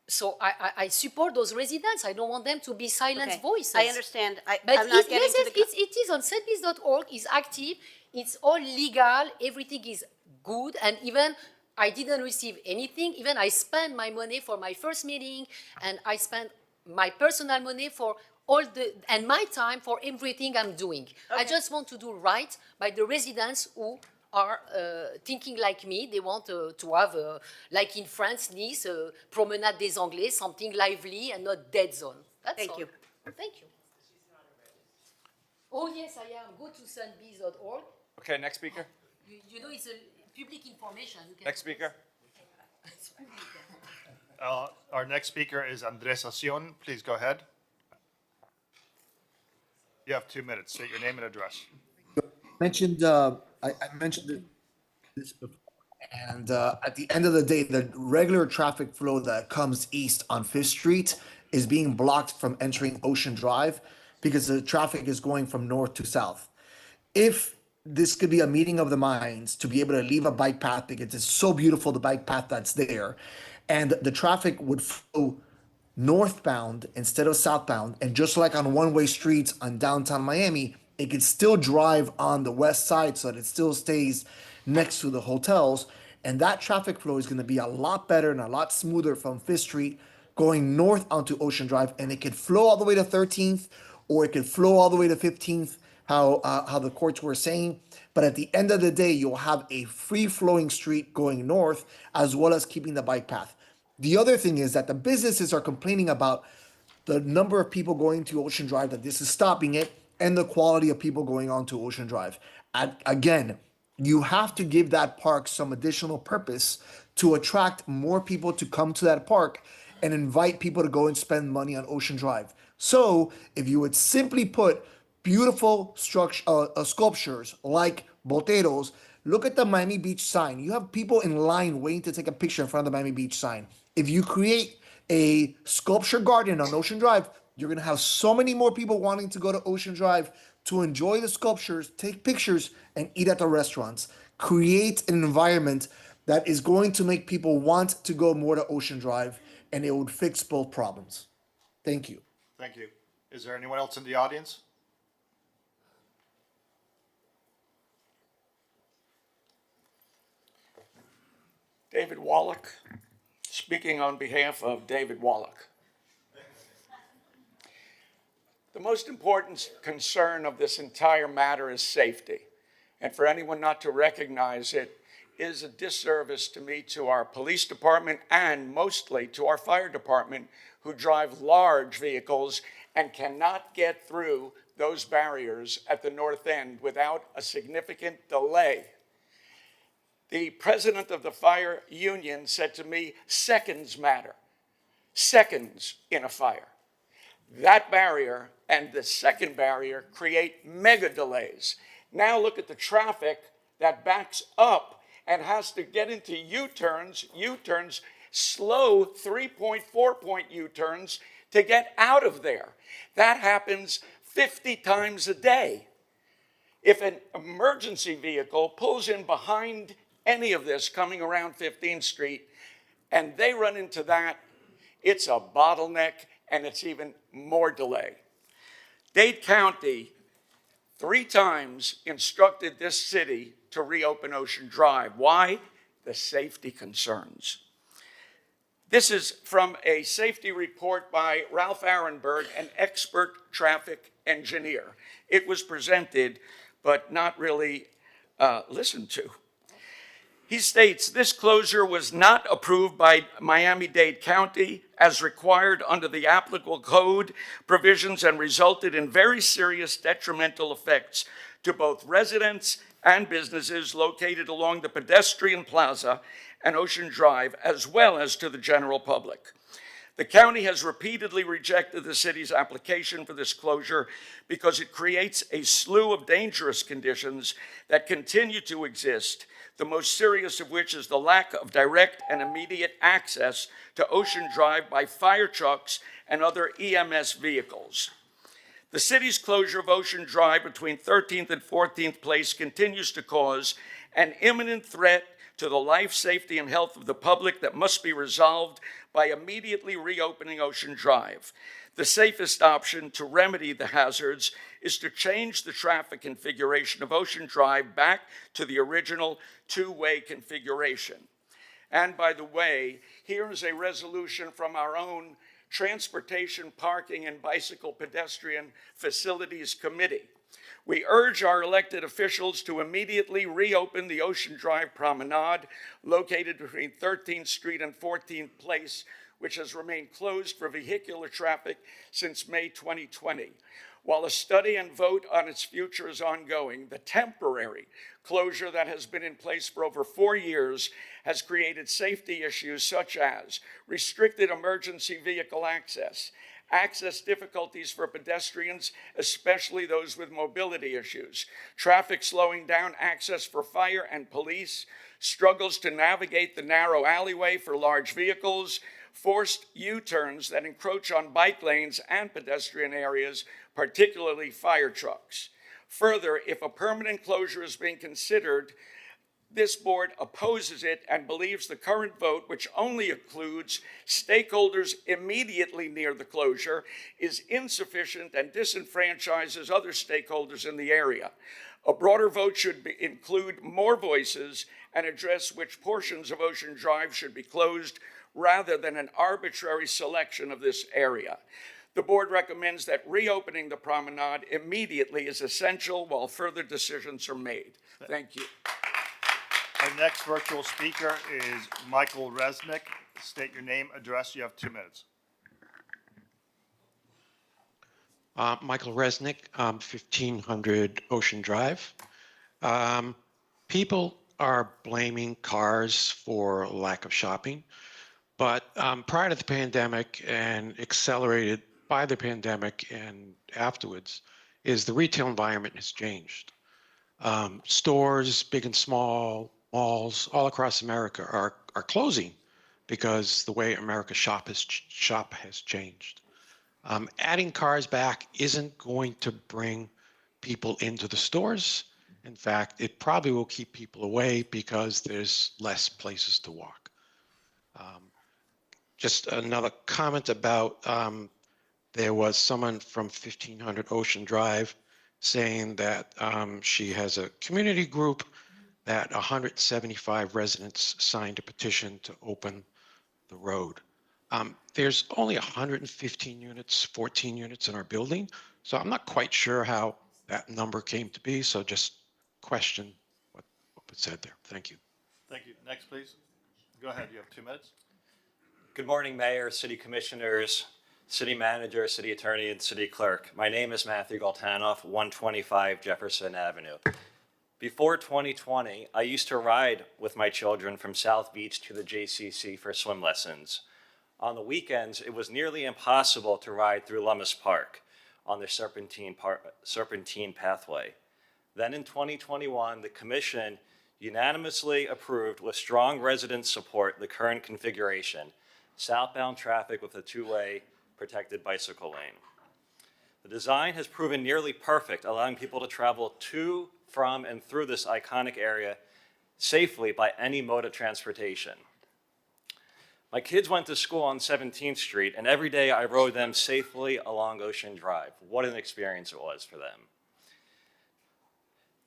so I support those residents. I don't want them to be silent Okay, voices. I understand. But I'm not getting yes, to the. it is on sunbees.org. It's active. It's all legal. Everything is good, and even I didn't receive anything. Even I spent my money for my first meeting, and I spent my personal money for and my time for everything I'm doing. I just want to do right by the residents who are thinking like me. They want to have, like in France, Nice, Promenade des Anglais, something lively and not dead zone. That's Thank all. you. Thank you. Oh yes, I am. Go to sunbees.org. Okay, next speaker. You know, it's a public information. You can Next speaker. It's public. Our next speaker is Andres Acion. Please go ahead. You have 2 minutes. State your name and address. Mentioned, I mentioned this before, and at the end of the day, the regular traffic flow that comes east on Fifth Street is being blocked from entering Ocean Drive because the traffic is going from north to south. If this could be a meeting of the minds to be able to leave a bike path because it's so beautiful, the bike path that's there, and the traffic would flow northbound instead of southbound, and just like on one-way streets on downtown Miami, it could still drive on the west side so that it still stays next to the hotels, and that traffic flow is going to be a lot better and a lot smoother from Fifth Street going north onto Ocean Drive, and it could flow all the way to 13th, or it could flow all the way to 15th, how the courts were saying. But at the end of the day, you'll have a free-flowing street going north, as well as keeping the bike path. The other thing is that the businesses are complaining about the number of people going to Ocean Drive, that this is stopping it, and the quality of people going on to Ocean Drive. And again, you have to give that park some additional purpose to attract more people to come to that park and invite people to go and spend money on Ocean Drive. So if you would simply put beautiful sculptures like boteros, look at the Miami Beach sign. You have people in line waiting to take a picture in front of the Miami Beach sign. If you create a sculpture garden on Ocean Drive, you're going to have so many more people wanting to go to Ocean Drive to enjoy the sculptures, take pictures, and eat at the restaurants. Create an environment that is going to make people want to go more to Ocean Drive, and it would fix both problems. Thank you. Thank you. Is there anyone else in the audience? David Wallach, speaking on behalf of David Wallach. The most important concern of this entire matter is safety. And for anyone not to recognize it is a disservice to me, to our police department, and mostly to our fire department, who drive large vehicles and cannot get through those barriers at the north end without a significant delay. The president of the fire union said to me, seconds matter. Seconds in a fire. That barrier and the second barrier create mega delays. Now look at the traffic that backs up and has to get into U-turns, slow 3.4-point U-turns to get out of there. That happens 50 times a day. If an emergency vehicle pulls in behind any of this coming around 15th Street and they run into that, it's a bottleneck and it's even more delay. Dade County 3 times instructed this city to reopen Ocean Drive. Why? The safety concerns. This is from a safety report by Ralph Arenberg, an expert traffic engineer. It was presented, but not really listened to. He states, "This closure was not approved by Miami-Dade County as required under the applicable code provisions and resulted in very serious detrimental effects to both residents and businesses located along the pedestrian plaza and Ocean Drive, as well as to the general public. The county has repeatedly rejected the city's application for this closure because it creates a slew of dangerous conditions that continue to exist, the most serious of which is the lack of direct and immediate access to Ocean Drive by fire trucks and other EMS vehicles. The city's closure of Ocean Drive between 13th and 14th Place continues to cause an imminent threat to the life, safety, and health of the public that must be resolved by immediately reopening Ocean Drive. The safest option to remedy the hazards is to change the traffic configuration of Ocean Drive back to the original two-way configuration." And by the way, here is a resolution from our own Transportation, Parking, and Bicycle Pedestrian Facilities Committee. "We urge our elected officials to immediately reopen the Ocean Drive Promenade located between 13th Street and 14th Place, which has remained closed for vehicular traffic since May 2020. While a study and vote on its future is ongoing, the temporary closure that has been in place for over 4 years has created safety issues such as restricted emergency vehicle access difficulties for pedestrians, especially those with mobility issues, traffic slowing down access for fire and police, struggles to navigate the narrow alleyway for large vehicles, forced U-turns that encroach on bike lanes and pedestrian areas, particularly fire trucks. Further, if a permanent closure is being considered, this board opposes it and believes the current vote, which only includes stakeholders immediately near the closure, is insufficient and disenfranchises other stakeholders in the area. A broader vote should include more voices and address which portions of Ocean Drive should be closed rather than an arbitrary selection of this area. The board recommends that reopening the promenade immediately is essential while further decisions are made." Thank you. Our next virtual speaker is Michael Resnick. State your name, address. You have 2 minutes. Michael Resnick, 1500 Ocean Drive. People are blaming cars for lack of shopping, but prior to the pandemic and accelerated by the pandemic and afterwards, is the retail environment has changed. Stores, big and small, malls all across America are closing because the way America shop has changed. Adding cars back isn't going to bring people into the stores. In fact, it probably will keep people away because there's less places to walk. Just another comment about there was someone from 1500 Ocean Drive saying that she has a community group that 175 residents signed a petition to open the road. There's only 115 units, 14 units in our building, so I'm not quite sure how that number came to be, so just question what was said there. Thank you. Thank you. Next, please. Go ahead. You have 2 minutes. Good morning, Mayor, City Commissioners, City Manager, City Attorney, and City Clerk. My name is Matthew Galtanoff, 125 Jefferson Avenue. Before 2020, I used to ride with my children from South Beach to the JCC for swim lessons. On the weekends, it was nearly impossible to ride through Lummis Park on the Serpentine Pathway. Then in 2021, the Commission unanimously approved with strong resident support the current configuration, southbound traffic with a two-way protected bicycle lane. The design has proven nearly perfect, allowing people to travel to, from, and through this iconic area safely by any mode of transportation. My kids went to school on 17th Street, and every day I rode them safely along Ocean Drive. What an experience it was for them.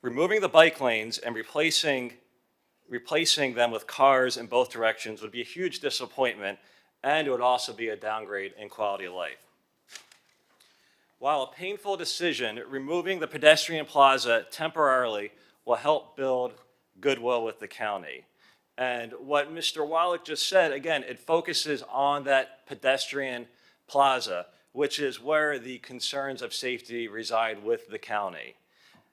Removing the bike lanes and replacing them with cars in both directions would be a huge disappointment, and it would also be a downgrade in quality of life. While a painful decision, removing the pedestrian plaza temporarily will help build goodwill with the county. And what Mr. Wallach just said, again, it focuses on that pedestrian plaza, which is where the concerns of safety reside with the county.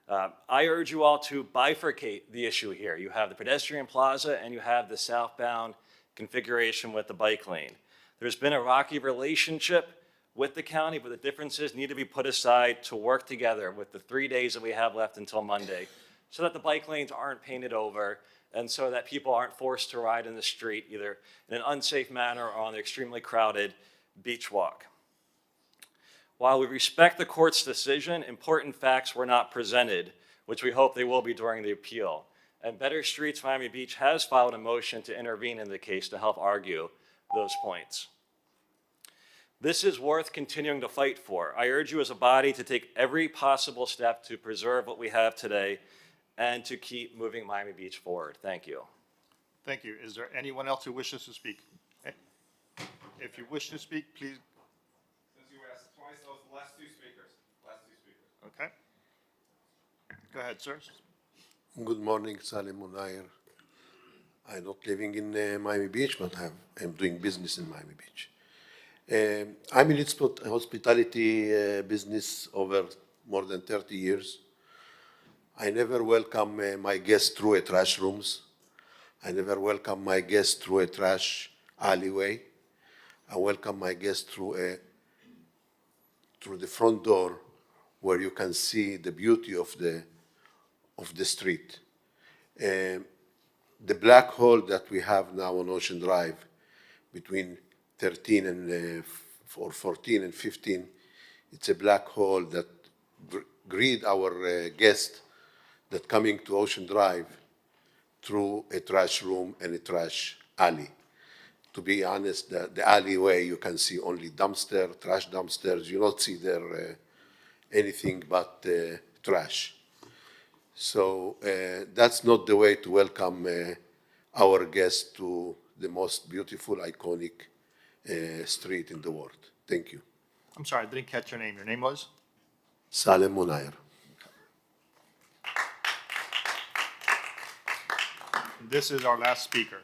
I urge you all to bifurcate the issue here. You have the pedestrian plaza and you have the southbound configuration with the bike lane. There's been a rocky relationship with the county, but the differences need to be put aside to work together with the 3 days that we have left until Monday, so that the bike lanes aren't painted over and so that people aren't forced to ride in the street either in an unsafe manner or on the extremely crowded beach walk. While we respect the court's decision, important facts were not presented, which we hope they will be during the appeal. And Better Streets Miami Beach has filed a motion to intervene in the case to help argue those points. This is worth continuing to fight for. I urge you as a body to take every possible step to preserve what we have today and to keep moving Miami Beach forward. Thank you. Thank you. Is there anyone else who wishes to speak? If you wish to speak, please. Since you asked twice, those last two speakers. Okay. Go ahead, sir. Good morning, Salim Munayer. I'm not living in Miami Beach, but I'm doing business in Miami Beach. I'm in hospitality business over more than 30 years. I never welcome my guests through a trash rooms. I never welcome my guests through a trash alleyway. I welcome my guests through the front door, where you can see the beauty of the street. The black hole that we have now on Ocean Drive between 13 and or 14 and 15, it's a black hole that greet our guests that coming to Ocean Drive through a trash room and a trash alley. To be honest, the alleyway, you can see only trash dumpsters. You don't see there anything but trash. So that's not the way to welcome our guests to the most beautiful, iconic street in the world. Thank you. I'm sorry, I didn't catch your name. Your name was? Salem Munayer. This is our last speaker.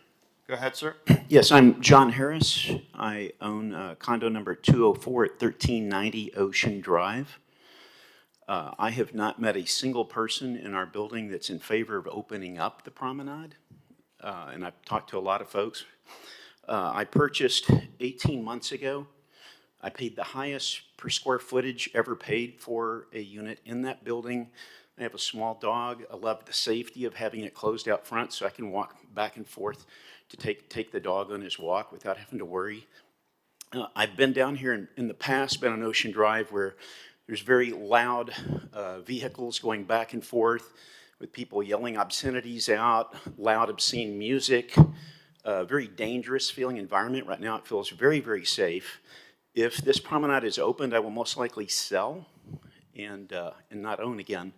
Go ahead, sir. Yes, I'm John Harris. I own condo number 204 at 1390 Ocean Drive. I have not met a single person in our building that's in favor of opening up the promenade, and I've talked to a lot of folks. I purchased 18 months ago. I paid the highest per square footage ever paid for a unit in that building. I have a small dog. I love the safety of having it closed out front so I can walk back and forth to take the dog on his walk without having to worry. I've been down here in the past, been on Ocean Drive, where there's very loud vehicles going back and forth with people yelling obscenities out, loud obscene music, very dangerous feeling environment. Right now it feels very, very safe. If this promenade is opened, I will most likely sell and not own again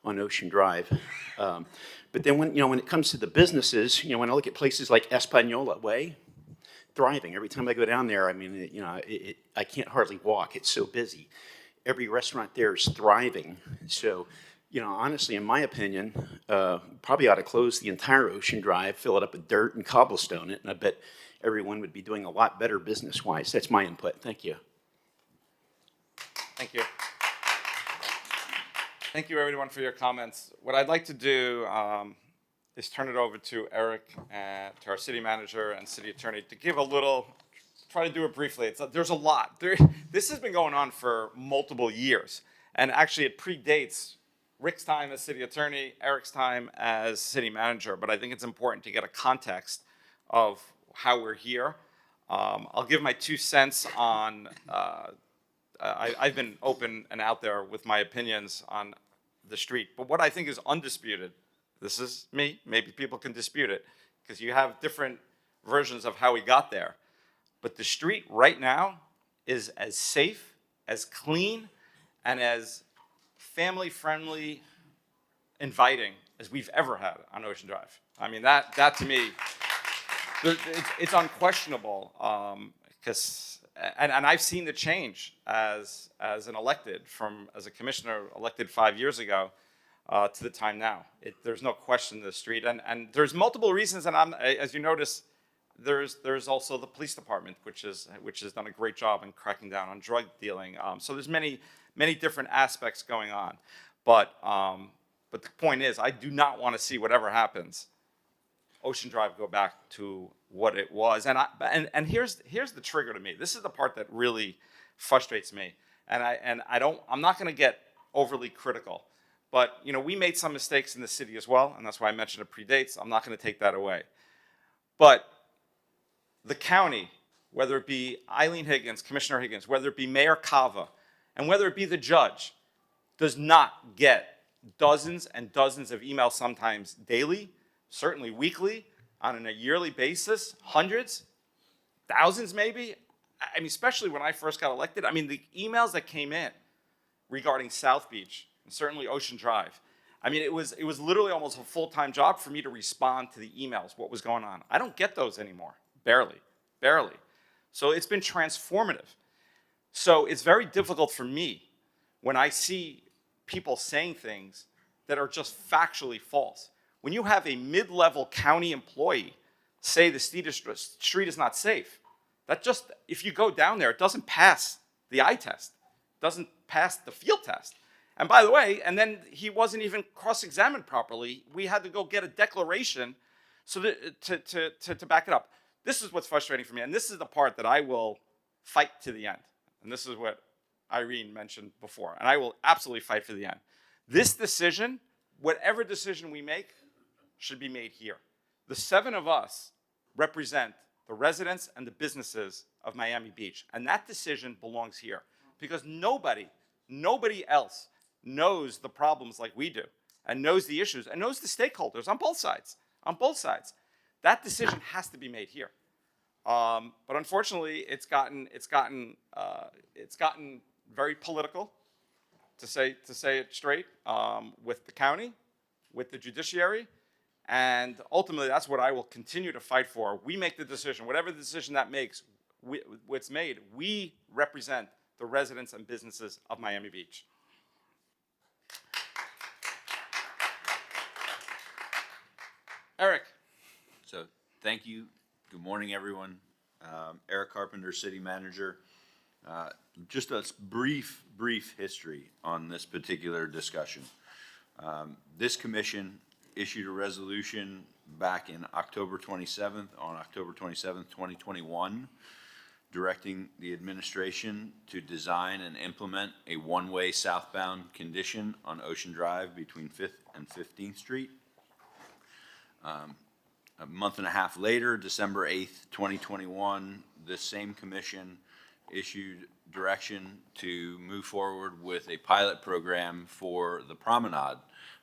on Ocean Drive. But then when it comes to the businesses, when I look at places like Espanola Way, thriving. Every time I go down there, I mean, I can't hardly walk. It's so busy. Every restaurant there is thriving. So, honestly, in my opinion, probably ought to close the entire Ocean Drive, fill it up with dirt and cobblestone it, and I bet everyone would be doing a lot better business-wise. That's my input. Thank you. Thank you. Thank you, everyone, for your comments. What I'd like to do is turn it over to Eric, to our city manager and city attorney, to give try to do it briefly. There's a lot. This has been going on for multiple years. And actually, it predates Rick's time as city attorney, Eric's time as city manager. But I think it's important to get a context of how we're here. I'll give my 2 cents on I've been open and out there with my opinions on the street. But what I think is undisputed, this is me, maybe people can dispute it, because you have different versions of how we got there. But the street right now is as safe, as clean, and as family-friendly, inviting as we've ever had on Ocean Drive. I mean, that to me, it's unquestionable, and I've seen the change as an elected, as a commissioner elected 5 years ago. to the time now. There's no question the street, and there's multiple reasons. And as you notice, there's also the police department, which has done a great job in cracking down on drug dealing. So there's many different aspects going on. But the point is, I do not want to see whatever happens, Ocean Drive go back to what it was. And here's the trigger to me. This is the part that really frustrates me. And I'm not going to get overly critical. But we made some mistakes in the city as well, and that's why I mentioned it predates. I'm not going to take that away. But the county, whether it be Eileen Higgins, Commissioner Higgins, whether it be Mayor Cava, and whether it be the judge, does not get dozens and dozens of emails, sometimes daily, certainly weekly, on a yearly basis, hundreds, thousands maybe. I mean, especially when I first got elected. I mean, the emails that came in regarding South Beach, and certainly Ocean Drive, I mean, it was literally almost a full-time job for me to respond to the emails, what was going on. I don't get those anymore, barely. So it's been transformative. So it's very difficult for me when I see people saying things that are just factually false. When you have a mid-level county employee say the street is not safe, that just, if you go down there, it doesn't pass the eye test, doesn't pass the field test. And by the way, and then he wasn't even cross-examined properly. We had to go get a declaration so that, to back it up. This is what's frustrating for me, and this is the part that I will fight to the end. And this is what Irene mentioned before, and I will absolutely fight for the end. This decision, whatever decision we make, should be made here. The 7 of us represent the residents and the businesses of Miami Beach, and that decision belongs here because nobody else knows the problems like we do, and knows the issues, and knows the stakeholders on both sides. That decision has to be made here. But unfortunately, it's gotten very political, to say it straight, with the county, with the judiciary, and ultimately that's what I will continue to fight for. We make the decision, whatever the decision that makes, what's made, we represent the residents and businesses of Miami Beach. Eric. So thank you. Good morning, everyone. Eric Carpenter, City Manager. Just a brief history on this particular discussion. This commission issued a resolution back in October 27th, on October 27th, 2021, directing the administration to design and implement a one-way southbound condition on Ocean Drive between 5th and 15th Street. A month and a half later, December 8th, 2021, this same commission issued direction to move forward with a pilot program for the promenade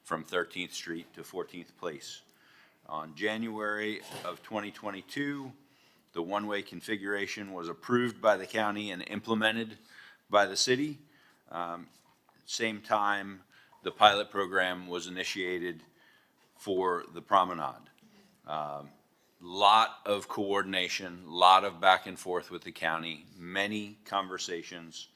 from 13th Street to 14th Place. On January of 2022, the one-way configuration was approved by the county and implemented by the city. Same time, the pilot program was initiated for the promenade. Lot of coordination, lot of back and forth with the county, many conversations.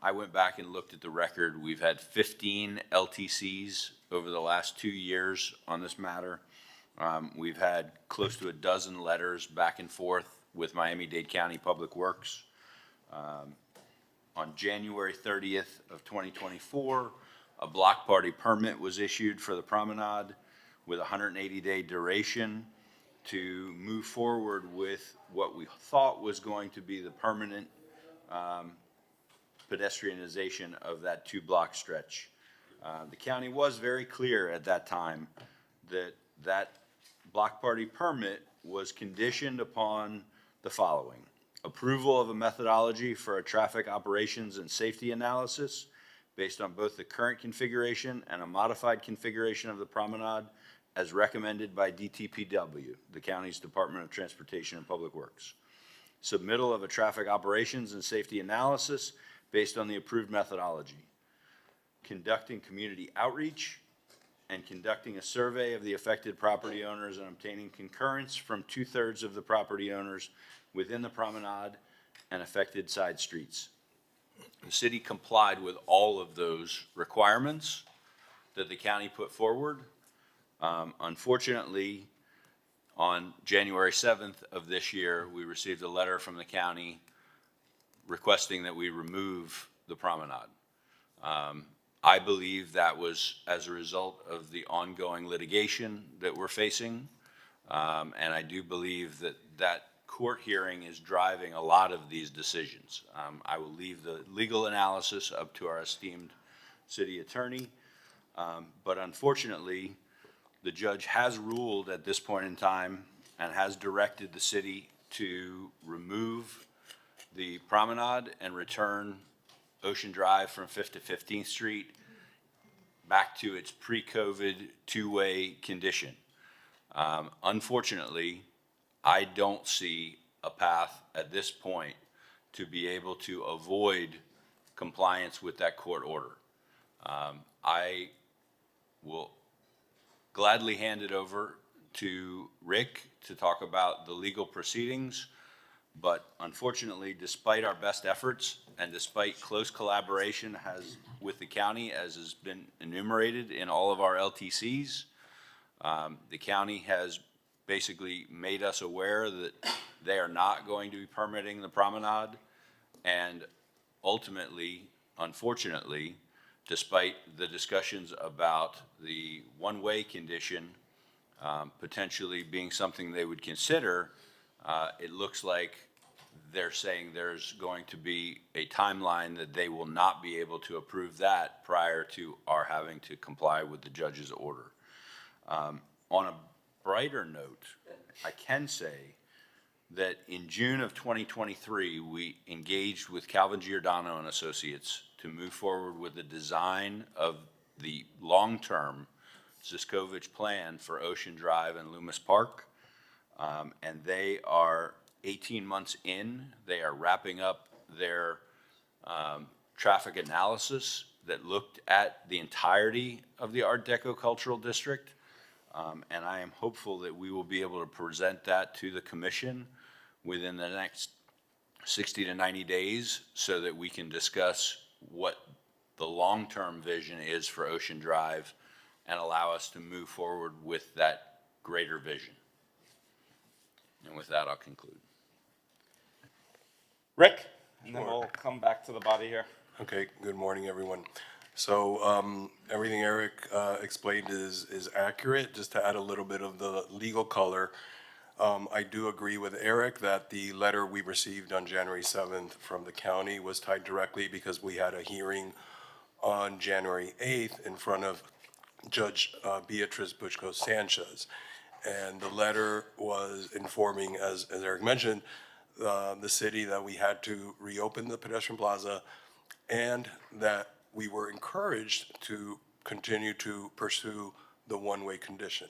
I went back and looked at the record. We've had 15 LTCs over the last 2 years on this matter. We've had close to a dozen letters back and forth with Miami-Dade County Public Works. On January 30th of 2024, a block party permit was issued for the promenade with a 180-day duration to move forward with what we thought was going to be the permanent pedestrianization of that 2-block stretch. The county was very clear at that time that that block party permit was conditioned upon the following: approval of a methodology for a traffic operations and safety analysis based on both the current configuration and a modified configuration of the promenade as recommended by DTPW, the county's Department of Transportation and Public Works. Submittal of a traffic operations and safety analysis based on the approved methodology. Conducting community outreach and conducting a survey of the affected property owners and obtaining concurrence from 2/3 of the property owners within the promenade and affected side streets. The city complied with all of those requirements that the county put forward. Unfortunately, on January 7th of this year, we received a letter from the county requesting that we remove the promenade. I believe that was as a result of the ongoing litigation that we're facing. And I do believe that that court hearing is driving a lot of these decisions. I will leave the legal analysis up to our esteemed city attorney. But unfortunately, the judge has ruled at this point in time and has directed the city to remove the promenade and return Ocean Drive from 5th to 15th Street back to its pre-COVID two-way condition. Unfortunately, I don't see a path at this point to be able to avoid compliance with that court order. I will gladly hand it over to Rick to talk about the legal proceedings, but unfortunately, despite our best efforts and despite close collaboration with the county, as has been enumerated in all of our LTCs, the county has basically made us aware that they are not going to be permitting the promenade, and ultimately, unfortunately, despite the discussions about the one-way condition potentially being something they would consider, it looks like they're saying there's going to be a timeline that they will not be able to approve that prior to our having to comply with the judge's order. On a brighter note, I can say that in June of 2023, we engaged with Calvin Giordano and Associates to move forward with the design of the long-term Ziskovich plan for Ocean Drive and Loomis Park. And they are 18 months in. They are wrapping up their traffic analysis that looked at the entirety of the Art Deco Cultural District. And I am hopeful that we will be able to present that to the commission within the next 60 to 90 days so that we can discuss what the long-term vision is for Ocean Drive and allow us to move forward with that greater vision. And with that, I'll conclude. Rick, and then we'll come back to the body here. Okay, good morning, everyone. So everything Eric explained is accurate. Just to add a little bit of the legal color, I do agree with Eric that the letter we received on January 7th from the county was tied directly because we had a hearing on January 8th in front of Judge Beatriz Buchko Sanchez. And the letter was informing, as Eric mentioned, the city that we had to reopen the pedestrian plaza and that we were encouraged to continue to pursue the one-way condition.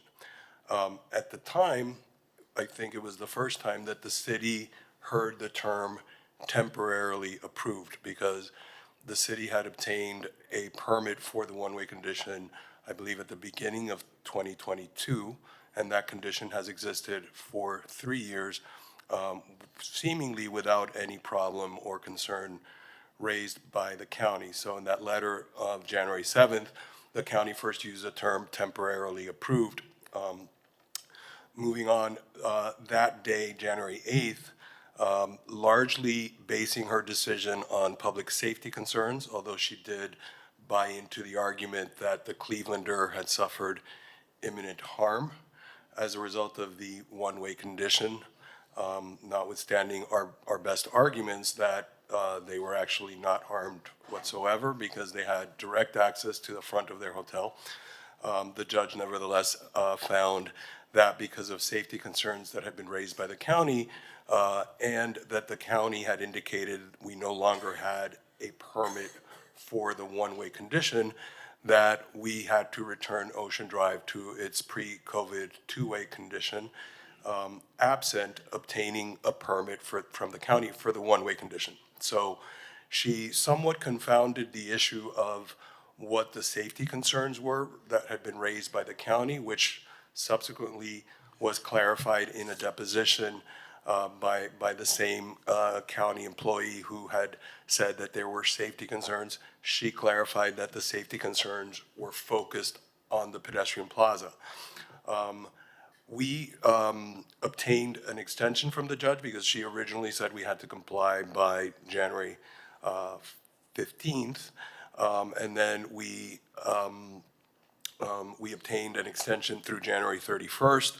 At the time, I think it was the first time that the city heard the term temporarily approved because the city had obtained a permit for the one-way condition, I believe at the beginning of 2022, and that condition has existed for 3 years, seemingly without any problem or concern raised by the county. So in that letter of January 7th, the county first used the term temporarily approved. Moving on, that day, January 8th, largely basing her decision on public safety concerns, although she did buy into the argument that the Clevelander had suffered imminent harm as a result of the one-way condition, notwithstanding our best arguments that they were actually not harmed whatsoever because they had direct access to the front of their hotel. The judge nevertheless found that because of safety concerns that had been raised by the county and that the county had indicated we no longer had a permit for the one-way condition, that we had to return Ocean Drive to its pre-COVID two-way condition, absent obtaining a permit from the county for the one-way condition. So she somewhat confounded the issue of what the safety concerns were that had been raised by the county, which subsequently was clarified in a deposition by the same county employee who had said that there were safety concerns. She clarified that the safety concerns were focused on the pedestrian plaza. We obtained an extension from the judge because she originally said we had to comply by January 15th. And then we obtained an extension through January 31st.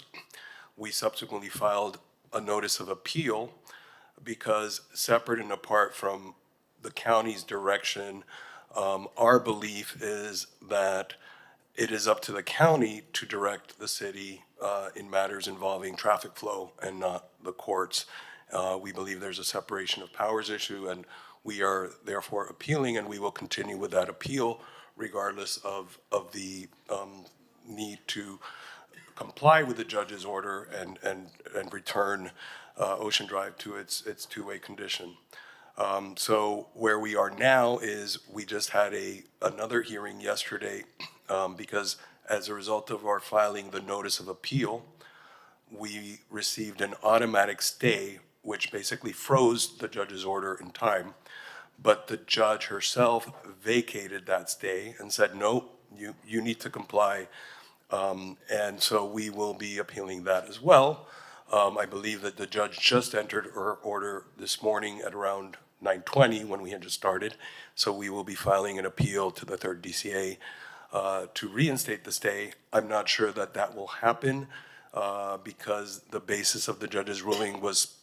We subsequently filed a notice of appeal because separate and apart from the county's direction, our belief is that it is up to the county to direct the city in matters involving traffic flow and not the courts. We believe there's a separation of powers issue, and we are therefore appealing, and we will continue with that appeal regardless of the need to comply with the judge's order and return Ocean Drive to its two-way condition. So where we are now is we just had another hearing yesterday because as a result of our filing the notice of appeal, we received an automatic stay, which basically froze the judge's order in time. But the judge herself vacated that stay and said, no, you need to comply. And so we will be appealing that as well. I believe that the judge just entered her order this morning at around 9:20 when we had just started. So we will be filing an appeal to the third DCA to reinstate the stay. I'm not sure that that will happen because the basis of the judge's ruling was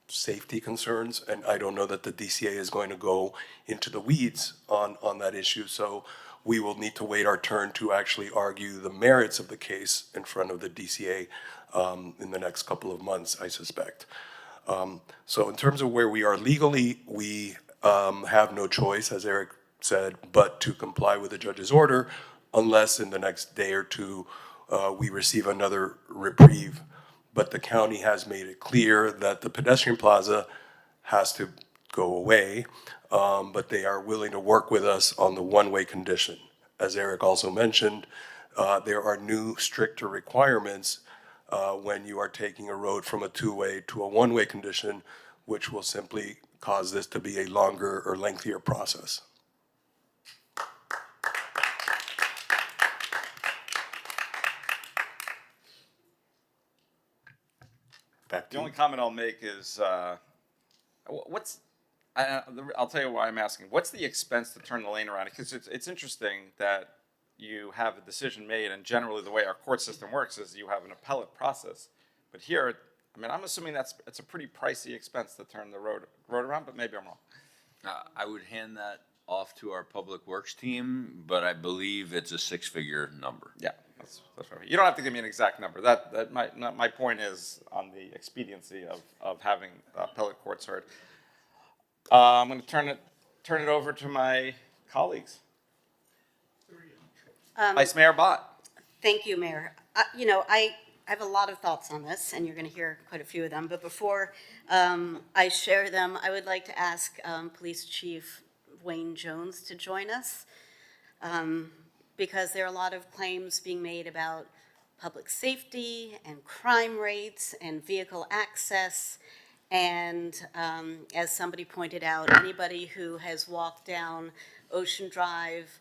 safety concerns, and I don't know that the DCA is going to go into the weeds on that issue. So we will need to wait our turn to actually argue the merits of the case in front of the DCA in the next couple of months, I suspect. So in terms of where we are legally, we have no choice, as Eric said, but to comply with the judge's order, unless in the next day or two we receive another reprieve. But the county has made it clear that the pedestrian plaza has to go away, but they are willing to work with us on the one-way condition. As Eric also mentioned, there are new stricter requirements when you are taking a road from a two-way to a one-way condition, which will simply cause this to be a longer or lengthier process. The only comment I'll make is, I'll tell you why I'm asking. What's the expense to turn the lane around? Because it's interesting that you have a decision made, and generally the way our court system works is you have an appellate process. But here, I mean, I'm assuming it's a pretty pricey expense to turn the road around, but maybe I'm wrong. I would hand that off to our public works team, but I believe it's a six-figure number. Yeah, that's right. You don't have to give me an exact number. My point is on the expediency of having appellate courts heard. I'm going to turn it over to my colleagues. Vice Mayor Bott. Thank you, Mayor. I have a lot of thoughts on this, and you're going to hear quite a few of them. But before I share them, I would like to ask Police Chief Wayne Jones to join us because there are a lot of claims being made about public safety and crime rates and vehicle access. And as somebody pointed out, anybody who has walked down Ocean Drive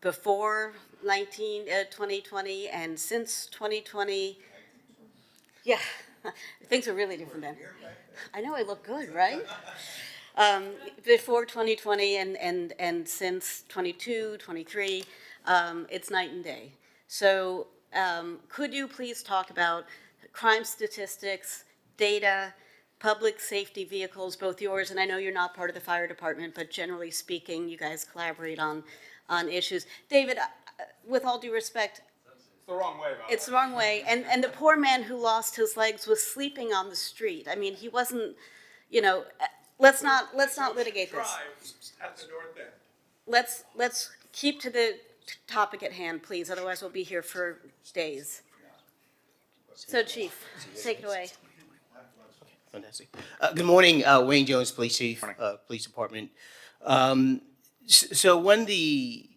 before 2020 and since 2020, yeah, things are really different then. I know I look good, right? Before 2020 and since 22, 23, it's night and day. So could you please talk about crime statistics, data, public safety vehicles, both yours, and I know you're not part of the fire department, but generally speaking, you guys collaborate on issues. David, with all due respect, it's the wrong way. It's the wrong way. And the poor man who lost his legs was sleeping on the street. I mean, he wasn't, let's not litigate this. At the north end. Let's keep to the topic at hand, please. Otherwise, we'll be here for days. So, Chief, take it away. Fantastic. Good morning, Wayne Jones, Police Chief, Police Department. So when the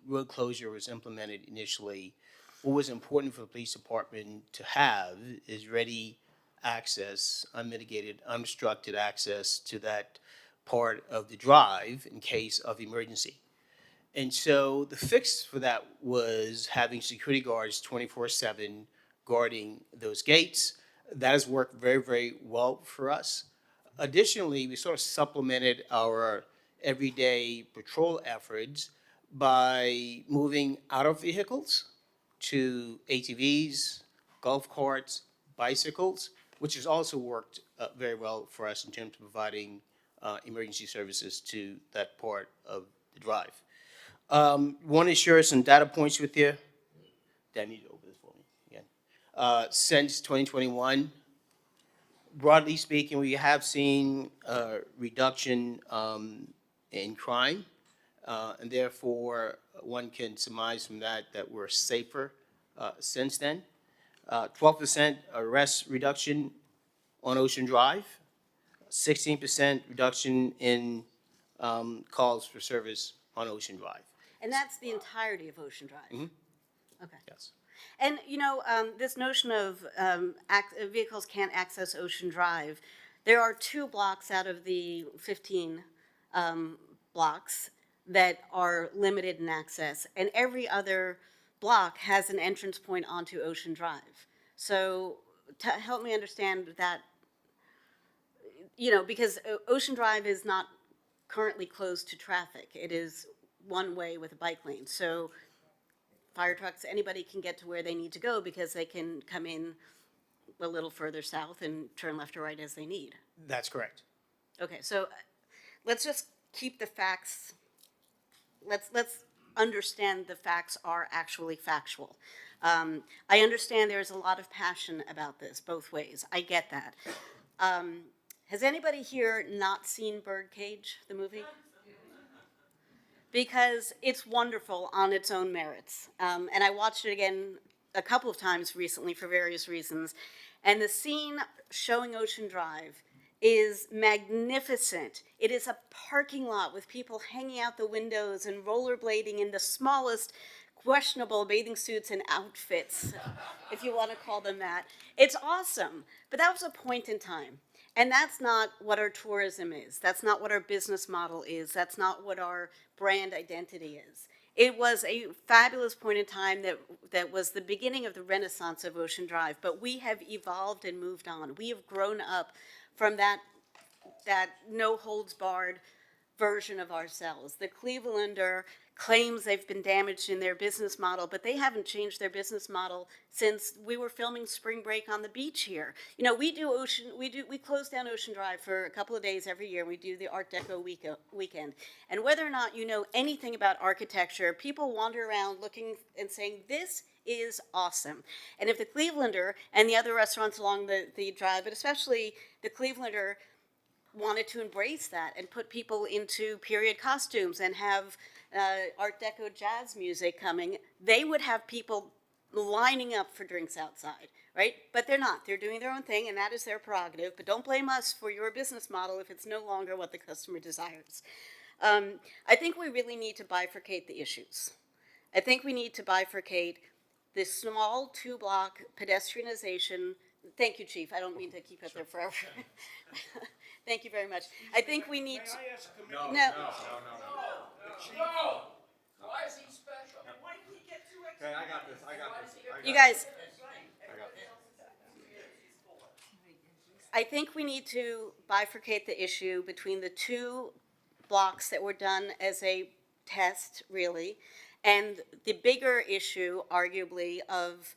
road closure was implemented initially, what was important for the police department to have is ready access, unmitigated, unobstructed access to that part of the drive in case of emergency. And so the fix for that was having security guards 24/7 guarding those gates. That has worked very, very well for us. Additionally, we sort of supplemented our everyday patrol efforts by moving out of vehicles to ATVs, golf carts, bicycles, which has also worked very well for us in terms of providing emergency services to that part of the drive. Want to share some data points with you. Dan, you need to open this for me again. Since 2021, broadly speaking, we have seen a reduction in crime, and therefore one can surmise from that that we're safer since then. 12% arrest reduction on Ocean Drive, 16% reduction in calls for service on Ocean Drive. And that's the entirety of Ocean Drive? Mm-hmm. Okay. Yes. And, you know, this notion of vehicles can't access Ocean Drive, there are 2 blocks out of the 15 blocks that are limited in access, and every other block has an entrance point onto Ocean Drive. So help me understand that, you know, because Ocean Drive is not currently closed to traffic. It is one way with a bike lane. So fire trucks, anybody can get to where they need to go because they can come in a little further south and turn left or right as they need. That's correct. Okay, so let's just keep the facts, let's understand the facts are actually factual. I understand there's a lot of passion about this both ways. I get that. Has anybody here not seen Birdcage, the movie? Because it's wonderful on its own merits. And I watched it again a couple of times recently for various reasons. And the scene showing Ocean Drive is magnificent. It is a parking lot with people hanging out the windows and rollerblading in the smallest questionable bathing suits and outfits, if you want to call them that. It's awesome, but that was a point in time. And that's not what our tourism is. That's not what our business model is. That's not what our brand identity is. It was a fabulous point in time that was the beginning of the renaissance of Ocean Drive, but we have evolved and moved on. We have grown up from that no-holds-barred version of ourselves. The Clevelander claims they've been damaged in their business model, but they haven't changed their business model since we were filming Spring Break on the beach here. You know, we close down Ocean Drive for a couple of days every year. We do the Art Deco weekend. And whether or not you know anything about architecture, people wander around looking and saying, this is awesome. And if the Clevelander and the other restaurants along the drive, but especially the Clevelander, wanted to embrace that and put people into period costumes and have Art Deco jazz music coming, they would have people lining up for drinks outside, right? But they're not. They're doing their own thing, and that is their prerogative. But don't blame us for your business model if it's no longer what the customer desires. I think we really need to bifurcate the issues. I think we need to bifurcate the small 2-block pedestrianization. Thank you, Chief. I don't mean to keep it there forever. Thank you very much. I think we need to. No. Why is he special? Why did he get too excited? Okay, I got this. You guys, I think we need to bifurcate the issue between the 2 blocks that were done as a test, really, and the bigger issue, arguably, of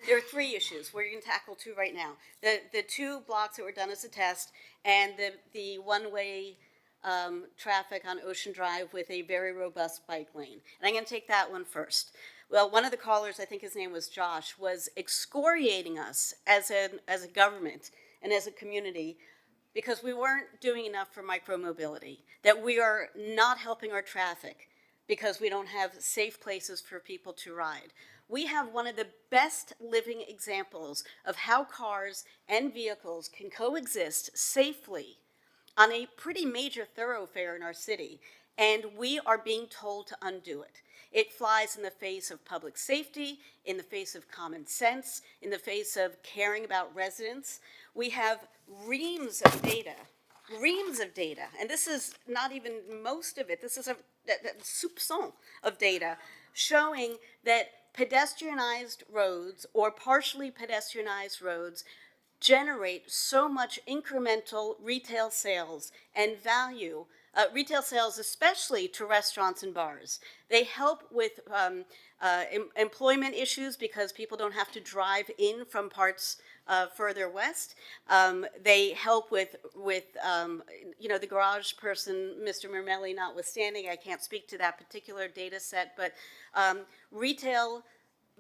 there are 3 issues. We're going to tackle 2 right now. The 2 blocks that were done as a test and the one-way traffic on Ocean Drive with a very robust bike lane. And I'm going to take that one first. Well, one of the callers, I think his name was Josh, was excoriating us as a government and as a community because we weren't doing enough for micromobility, that we are not helping our traffic because we don't have safe places for people to ride. We have one of the best living examples of how cars and vehicles can coexist safely on a pretty major thoroughfare in our city. and we are being told to undo it. It flies in the face of public safety, in the face of common sense, in the face of caring about residents. We have reams of data, and this is not even most of it. This is a soupçon of data showing that pedestrianized roads or partially pedestrianized roads generate so much incremental retail sales and value, retail sales especially to restaurants and bars. They help with employment issues because people don't have to drive in from parts further west. They help with you know, the garage person, Mr. Mermelli notwithstanding. I can't speak to that particular data set, but retail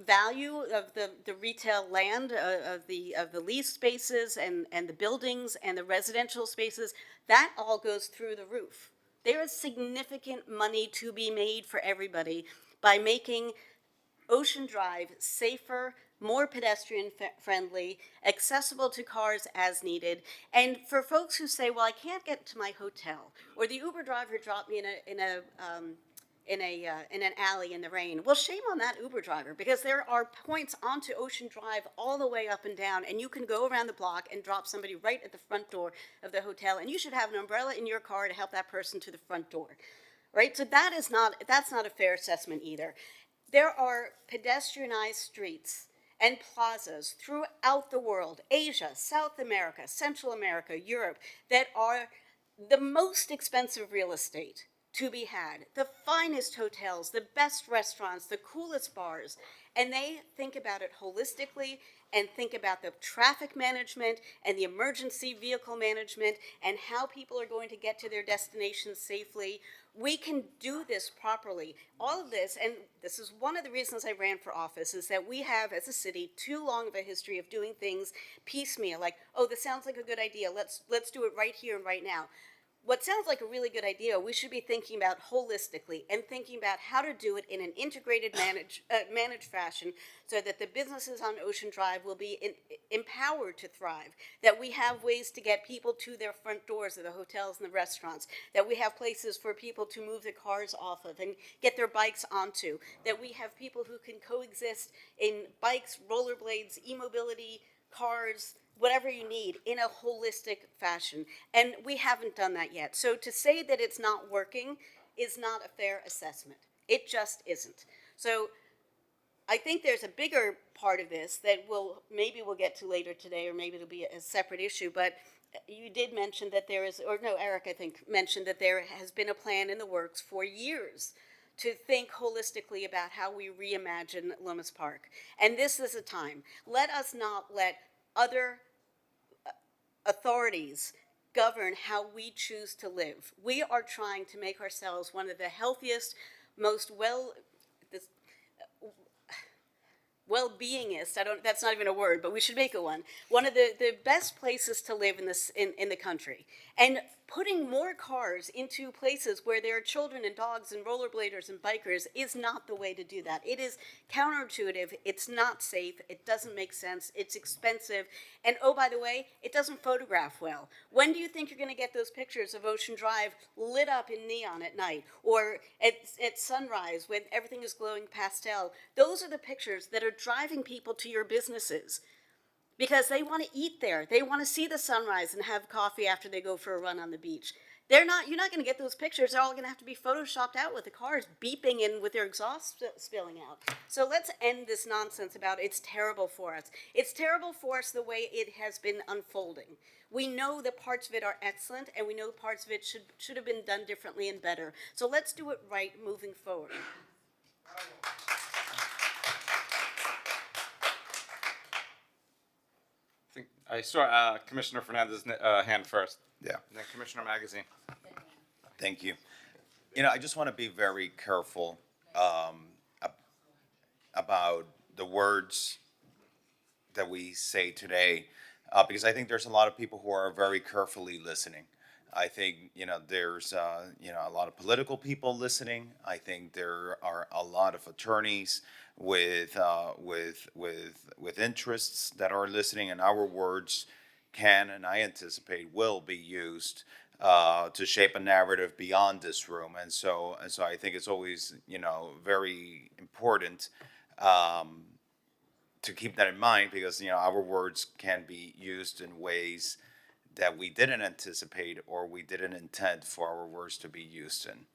value of the retail land, of the lease spaces and the buildings and the residential spaces, that all goes through the roof. There is significant money to be made for everybody by making Ocean Drive safer, more pedestrian friendly, accessible to cars as needed. And for folks who say, well, I can't get to my hotel, or the Uber driver dropped me in an alley in the rain. Well, shame on that Uber driver, because there are points onto Ocean Drive all the way up and down, and you can go around the block and drop somebody right at the front door of the hotel, and you should have an umbrella in your car to help that person to the front door, right? So that's not a fair assessment either. There are pedestrianized streets and plazas throughout the world, Asia, South America, Central America, Europe, that are the most expensive real estate to be had, the finest hotels, the best restaurants, the coolest bars, and they think about it holistically and think about the traffic management and the emergency vehicle management and how people are going to get to their destinations safely. We can do this properly. All of this, and this is one of the reasons I ran for office, is that we have, as a city, too long of a history of doing things piecemeal, like, oh, this sounds like a good idea, let's do it right here and right now. What sounds like a really good idea, we should be thinking about holistically and thinking about how to do it in an integrated managed fashion so that the businesses on Ocean Drive will be empowered to thrive, that we have ways to get people to their front doors of the hotels and the restaurants, that we have places for people to move their cars off of and get their bikes onto, that we have people who can coexist in bikes, rollerblades, e-mobility, cars, whatever you need in a holistic fashion. And we haven't done that yet. So to say that it's not working is not a fair assessment. It just isn't. So I think there's a bigger part of this that maybe we'll get to later today, or maybe it'll be a separate issue, but you did mention that there is, or no, Eric, I think, mentioned that there has been a plan in the works for years to think holistically about how we reimagine Lomas Park. And this is a time. Let us not let other authorities govern how we choose to live. We are trying to make ourselves one of the healthiest, most well-beingist, that's not even a word, but we should make it one of the best places to live in the country. And putting more cars into places where there are children and dogs and rollerbladers and bikers is not the way to do that. It is counterintuitive, it's not safe, it doesn't make sense, it's expensive, and oh, by the way, it doesn't photograph well. When do you think you're gonna get those pictures of Ocean Drive lit up in neon at night, or at sunrise when everything is glowing pastel? Those are the pictures that are driving people to your businesses, because they want to eat there. They want to see the sunrise and have coffee after they go for a run on the beach. You're not going to get those pictures. They're all going to have to be photoshopped out with the cars beeping and with their exhaust spilling out. So let's end this nonsense about it's terrible for us. It's terrible for us the way it has been unfolding. We know that parts of it are excellent, and we know parts of it should have been done differently and better. So let's do it right moving forward. I saw Commissioner Fernandez's hand first. Yeah. And then Commissioner Magazine. Thank you. I just want to be very careful about the words that we say today, because I think there's a lot of people who are very carefully listening. I think, there's, a lot of political people listening. I think there are a lot of attorneys with interests that are listening, and our words can, and I anticipate will be used to shape a narrative beyond this room. And so I think it's always, very important to keep that in mind, because, our words can be used in ways that we didn't anticipate or we didn't intend for our words to be used in.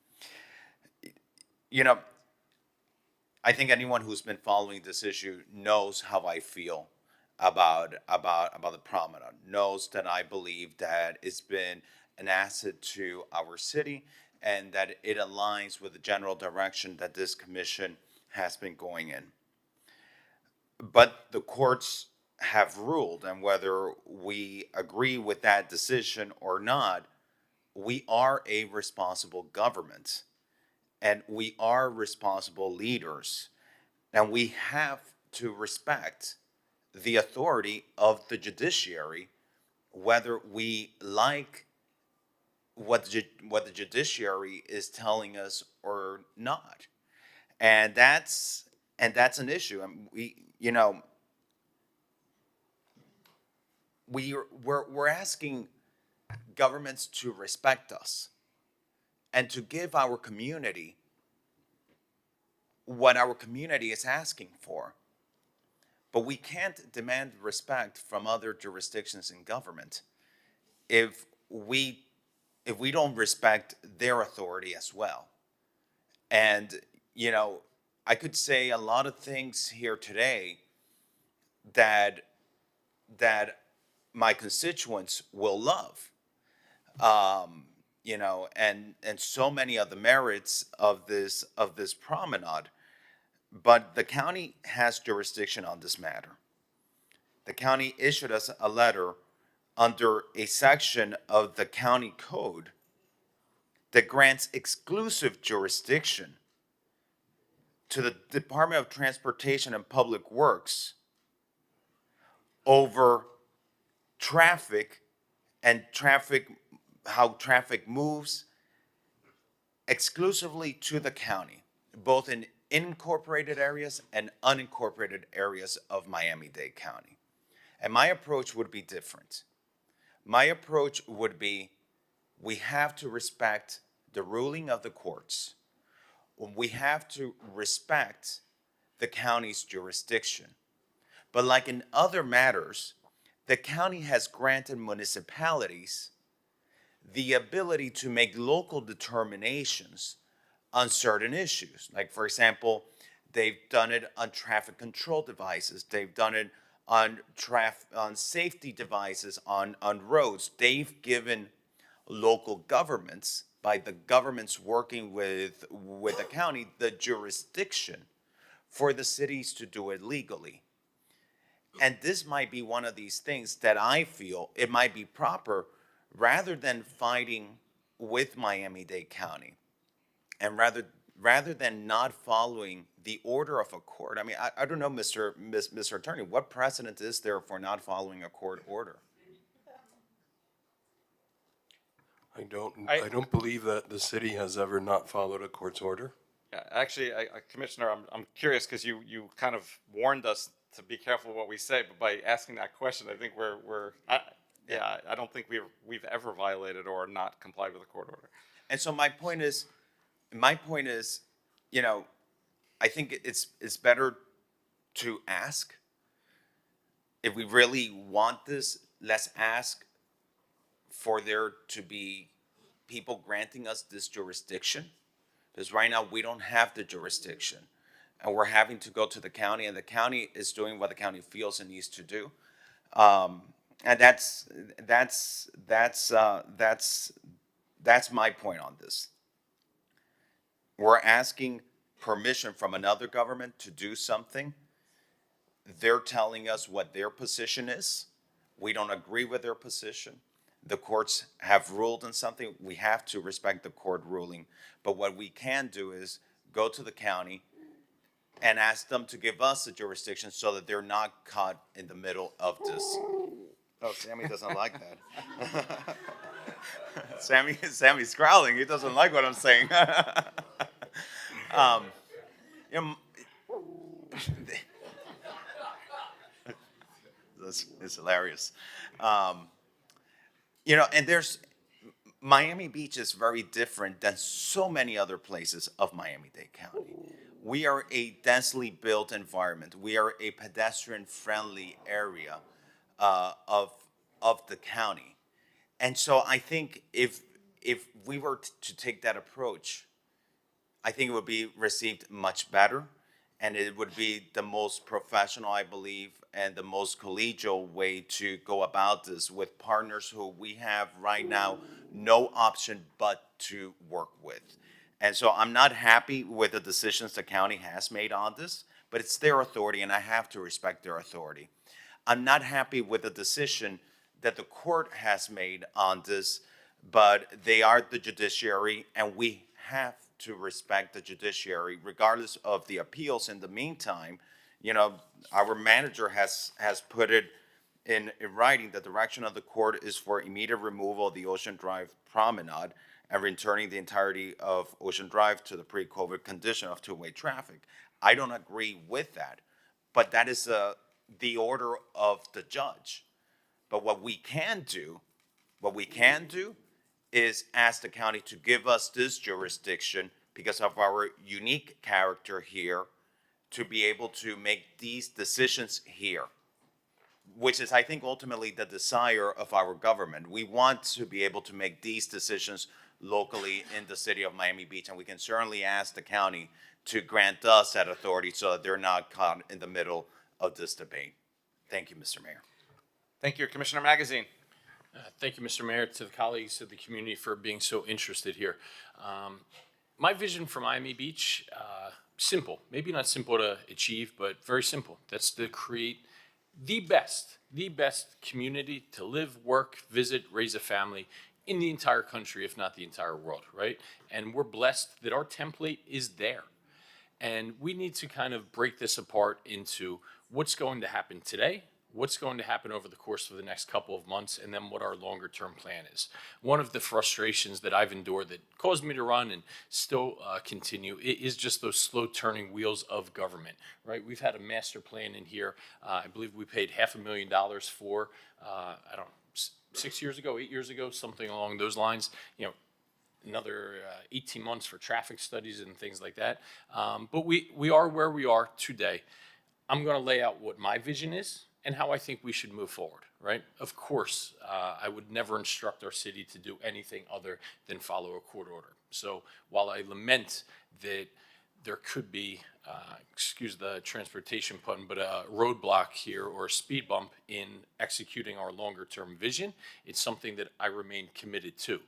I think anyone who's been following this issue knows how I feel about the promenade, knows that I believe that it's been an asset to our city and that it aligns with the general direction that this commission has been going in. But the courts have ruled, and whether we agree with that decision or not, we are a responsible government and we are responsible leaders, and we have to respect the authority of the judiciary, whether we like what the judiciary is telling us or not. And that's an issue. And we're asking governments to respect us and to give our community what our community is asking for. But we can't demand respect from other jurisdictions in government if we don't respect their authority as well. And, I could say a lot of things here today that my constituents will love. And so many of the merits of this promenade, but the county has jurisdiction on this matter. The county issued us a letter under a section of the county code that grants exclusive jurisdiction to the Department of Transportation and Public Works over traffic and how traffic moves exclusively to the county, both in incorporated areas and unincorporated areas of Miami-Dade County. And my approach would be different. My approach would be, we have to respect the ruling of the courts. We have to respect the county's jurisdiction. But like in other matters, the county has granted municipalities the ability to make local determinations on certain issues. Like, for example, they've done it on traffic control devices. They've done it on safety devices on roads. They've given local governments, by the governments working with the county, the jurisdiction for the cities to do it legally. And this might be one of these things that I feel it might be proper, rather than fighting with Miami-Dade County, and rather than not following the order of a court. I mean, I don't know, Mr. Attorney, what precedent is there for not following a court order? I don't believe that the city has ever not followed a court's order. Yeah, actually, Commissioner, I'm curious, because you kind of warned us to be careful what we say, but by asking that question, I think I don't think we've ever violated or not complied with a court order. And so my point is, I think it's better to ask. If we really want this, let's ask for there to be people granting us this jurisdiction. Because right now we don't have the jurisdiction. And we're having to go to the county, and the county is doing what the county feels it needs to do. And that's my point on this. We're asking permission from another government to do something. They're telling us what their position is. We don't agree with their position. The courts have ruled on something. We have to respect the court ruling. But what we can do is go to the county and ask them to give us the jurisdiction so that they're not caught in the middle of this. Oh, Sammy doesn't like that. Sammy's growling. He doesn't like what I'm saying. It's hilarious. And Miami Beach is very different than so many other places of Miami-Dade County. We are a densely built environment. We are a pedestrian-friendly area of the county. And so I think if we were to take that approach, I think it would be received much better, and it would be the most professional, I believe, and the most collegial way to go about this with partners who we have right now no option but to work with. And so I'm not happy with the decisions the county has made on this, but it's their authority, and I have to respect their authority. I'm not happy with the decision that the court has made on this, but they are the judiciary, and we have to respect the judiciary regardless of the appeals. In the meantime, you know, our manager has put it in writing. The direction of the court is for immediate removal of the Ocean Drive promenade and returning the entirety of Ocean Drive to the pre-COVID condition of two-way traffic. I don't agree with that, but that is the order of the judge. But what we can do is ask the county to give us this jurisdiction because of our unique character here to be able to make these decisions here, which is, I think, ultimately the desire of our government. We want to be able to make these decisions locally in the city of Miami Beach, and we can certainly ask the county to grant us that authority so that they're not caught in the middle of this debate. Thank you, Mr. Mayor. Thank you, Commissioner Magazine. Thank you, Mr. Mayor, to the colleagues of the community for being so interested here. My vision for Miami Beach, simple, maybe not simple to achieve, but very simple. That's to create the best community to live, work, visit, raise a family in the entire country, if not the entire world, right? And we're blessed that our template is there. And we need to kind of break this apart into what's going to happen today, what's going to happen over the course of the next couple of months, and then what our longer term plan is. One of the frustrations that I've endured that caused me to run and still continue is just those slow turning wheels of government, right? We've had a master plan in here. I believe we paid $500,000 for, 6 years ago, 8 years ago, something along those lines. You know, another 18 months for traffic studies and things like that. But we are where we are today. I'm going to lay out what my vision is and how I think we should move forward, right? Of course, I would never instruct our city to do anything other than follow a court order. So while I lament that there could be, excuse the transportation pun, but a roadblock here or a speed bump in executing our longer term vision, it's something that I remain committed to.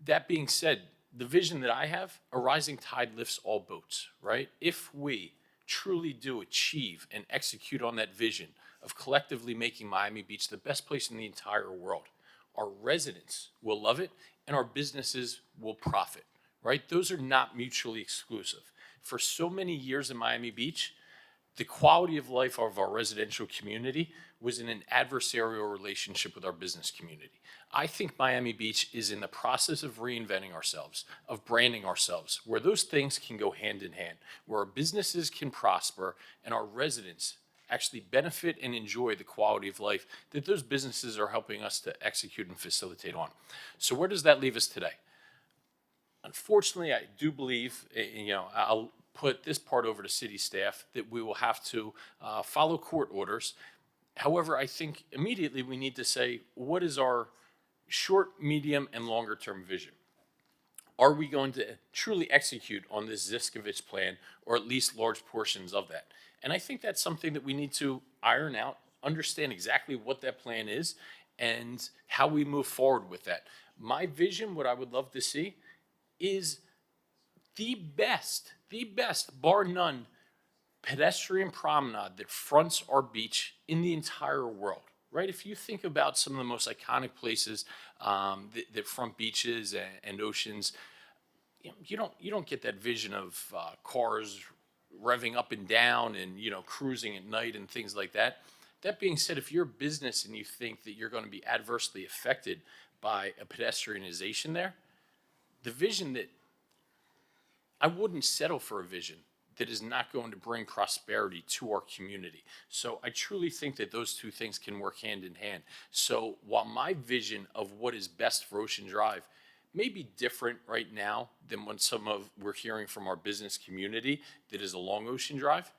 That being said, the vision that I have, a rising tide lifts all boats, right? If we truly do achieve and execute on that vision of collectively making Miami Beach the best place in the entire world, our residents will love it and our businesses will profit, right? Those are not mutually exclusive. For so many years in Miami Beach, the quality of life of our residential community was in an adversarial relationship with our business community. I think Miami Beach is in the process of reinventing ourselves, of branding ourselves, where those things can go hand in hand, where our businesses can prosper and our residents actually benefit and enjoy the quality of life that those businesses are helping us to execute and facilitate on. So where does that leave us today? Unfortunately, I do believe, I'll put this part over to city staff, that we will have to follow court orders. However, I think immediately we need to say, what is our short, medium, and longer term vision? Are we going to truly execute on this Ziskovich plan, or at least large portions of that? And I think that's something that we need to iron out, understand exactly what that plan is, and how we move forward with that. My vision, what I would love to see, is the best, bar none, pedestrian promenade that fronts our beach in the entire world, right? If you think about some of the most iconic places that front beaches and oceans, you don't get that vision of cars revving up and down and cruising at night and things like that. That being said, if you're a business and you think that you're going to be adversely affected by a pedestrianization there, the vision that I wouldn't settle for a vision that is not going to bring prosperity to our community. So I truly think that those two things can work hand in hand. So while my vision of what is best for Ocean Drive may be different right now than what we're hearing from our business community that is along Ocean Drive,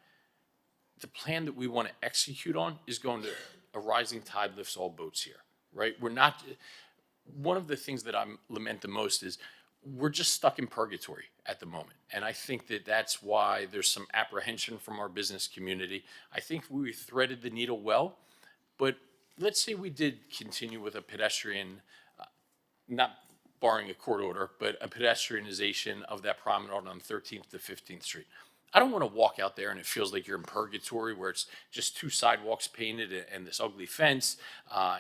the plan that we want to execute on is going to a rising tide lifts all boats here, right? We're not, one of the things that I lament the most is we're just stuck in purgatory at the moment. And I think that that's why there's some apprehension from our business community. I think we threaded the needle well, but let's say we did continue with a pedestrian, not barring a court order, but a pedestrianization of that promenade on 13th to 15th Street. I don't want to walk out there and it feels like you're in purgatory where it's just two sidewalks painted and this ugly fence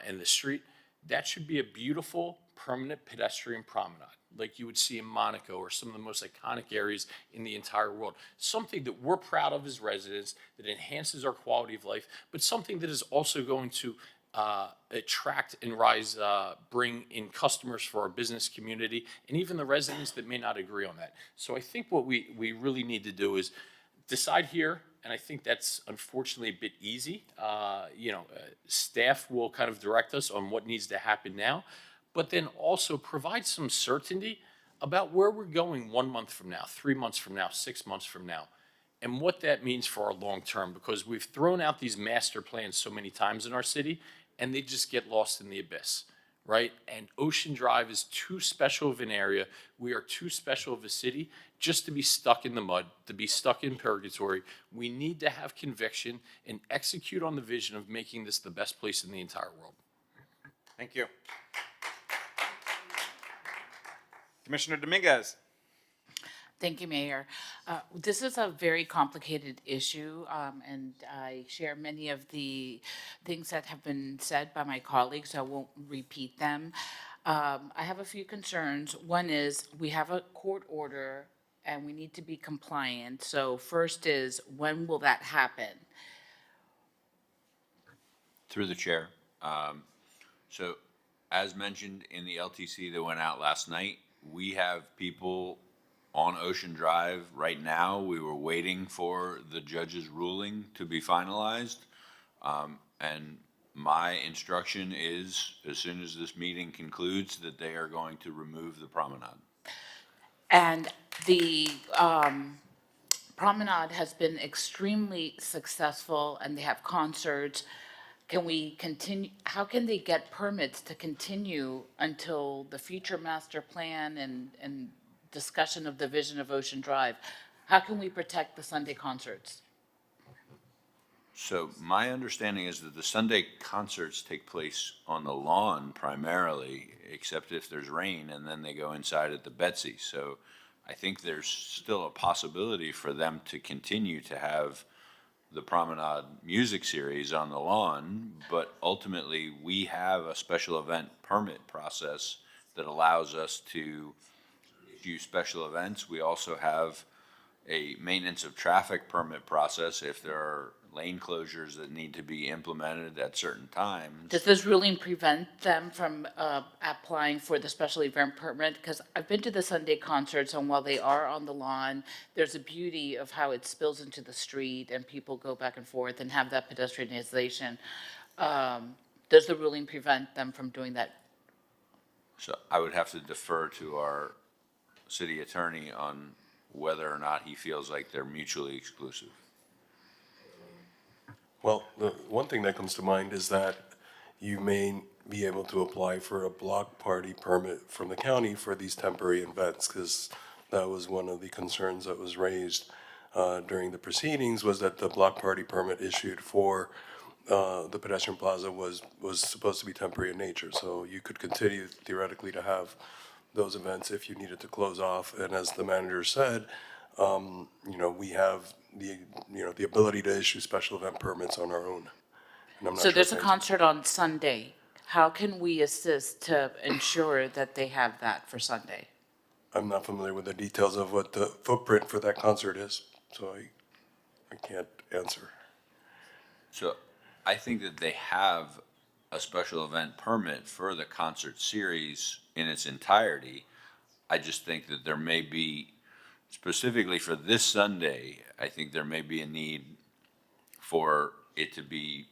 and the street. That should be a beautiful, permanent pedestrian promenade like you would see in Monaco or some of the most iconic areas in the entire world. Something that we're proud of as residents, that enhances our quality of life, but something that is also going to attract and bring in customers for our business community and even the residents that may not agree on that. So I think what we really need to do is decide here, and I think that's unfortunately a bit easy. Staff will kind of direct us on what needs to happen now, but then also provide some certainty about where we're going 1 month from now, 3 months from now, 6 months from now, and what that means for our long term, because we've thrown out these master plans so many times in our city, and they just get lost in the abyss, right? And Ocean Drive is too special of an area. We are too special of a city just to be stuck in the mud, to be stuck in purgatory. We need to have conviction and execute on the vision of making this the best place in the entire world. Thank you. Commissioner Dominguez. Thank you, Mayor. This is a very complicated issue, and I share many of the things that have been said by my colleagues, so I won't repeat them. I have a few concerns. One is we have a court order and we need to be compliant. So first is, when will that happen? Through the chair. So as mentioned in the LTC that went out last night, we have people on Ocean Drive right now. We were waiting for the judge's ruling to be finalized. And my instruction is, as soon as this meeting concludes, that they are going to remove the promenade. And the promenade has been extremely successful and they have concerts. Can we continue, how can they get permits to continue until the future master plan and discussion of the vision of Ocean Drive? How can we protect the Sunday concerts? So my understanding is that the Sunday concerts take place on the lawn primarily, except if there's rain, and then they go inside at the Betsy. So I think there's still a possibility for them to continue to have the Promenade music series on the lawn, but ultimately we have a special event permit process that allows us to do special events. We also have a maintenance of traffic permit process if there are lane closures that need to be implemented at certain times. Does this ruling prevent them from applying for the special event permit? Because I've been to the Sunday concerts, and while they are on the lawn, there's a beauty of how it spills into the street and people go back and forth and have that pedestrianization. Does the ruling prevent them from doing that? So I would have to defer to our city attorney on whether or not he feels like they're mutually exclusive. Well, the one thing that comes to mind is that you may be able to apply for a block party permit from the county for these temporary events, because that was one of the concerns that was raised during the proceedings, was that the block party permit issued for the pedestrian plaza was supposed to be temporary in nature. So you could continue theoretically to have those events if you needed to close off. And as the manager said, we have the ability to issue special event permits on our own. And I'm not So sure there's if a concert on Sunday. How can we assist to ensure that they have that for Sunday? I'm not familiar with the details of what the footprint for that concert is, so I can't answer. So I think that they have a special event permit for the concert series in its entirety. I just think that there may be specifically for this Sunday, I think there may be a need for it to be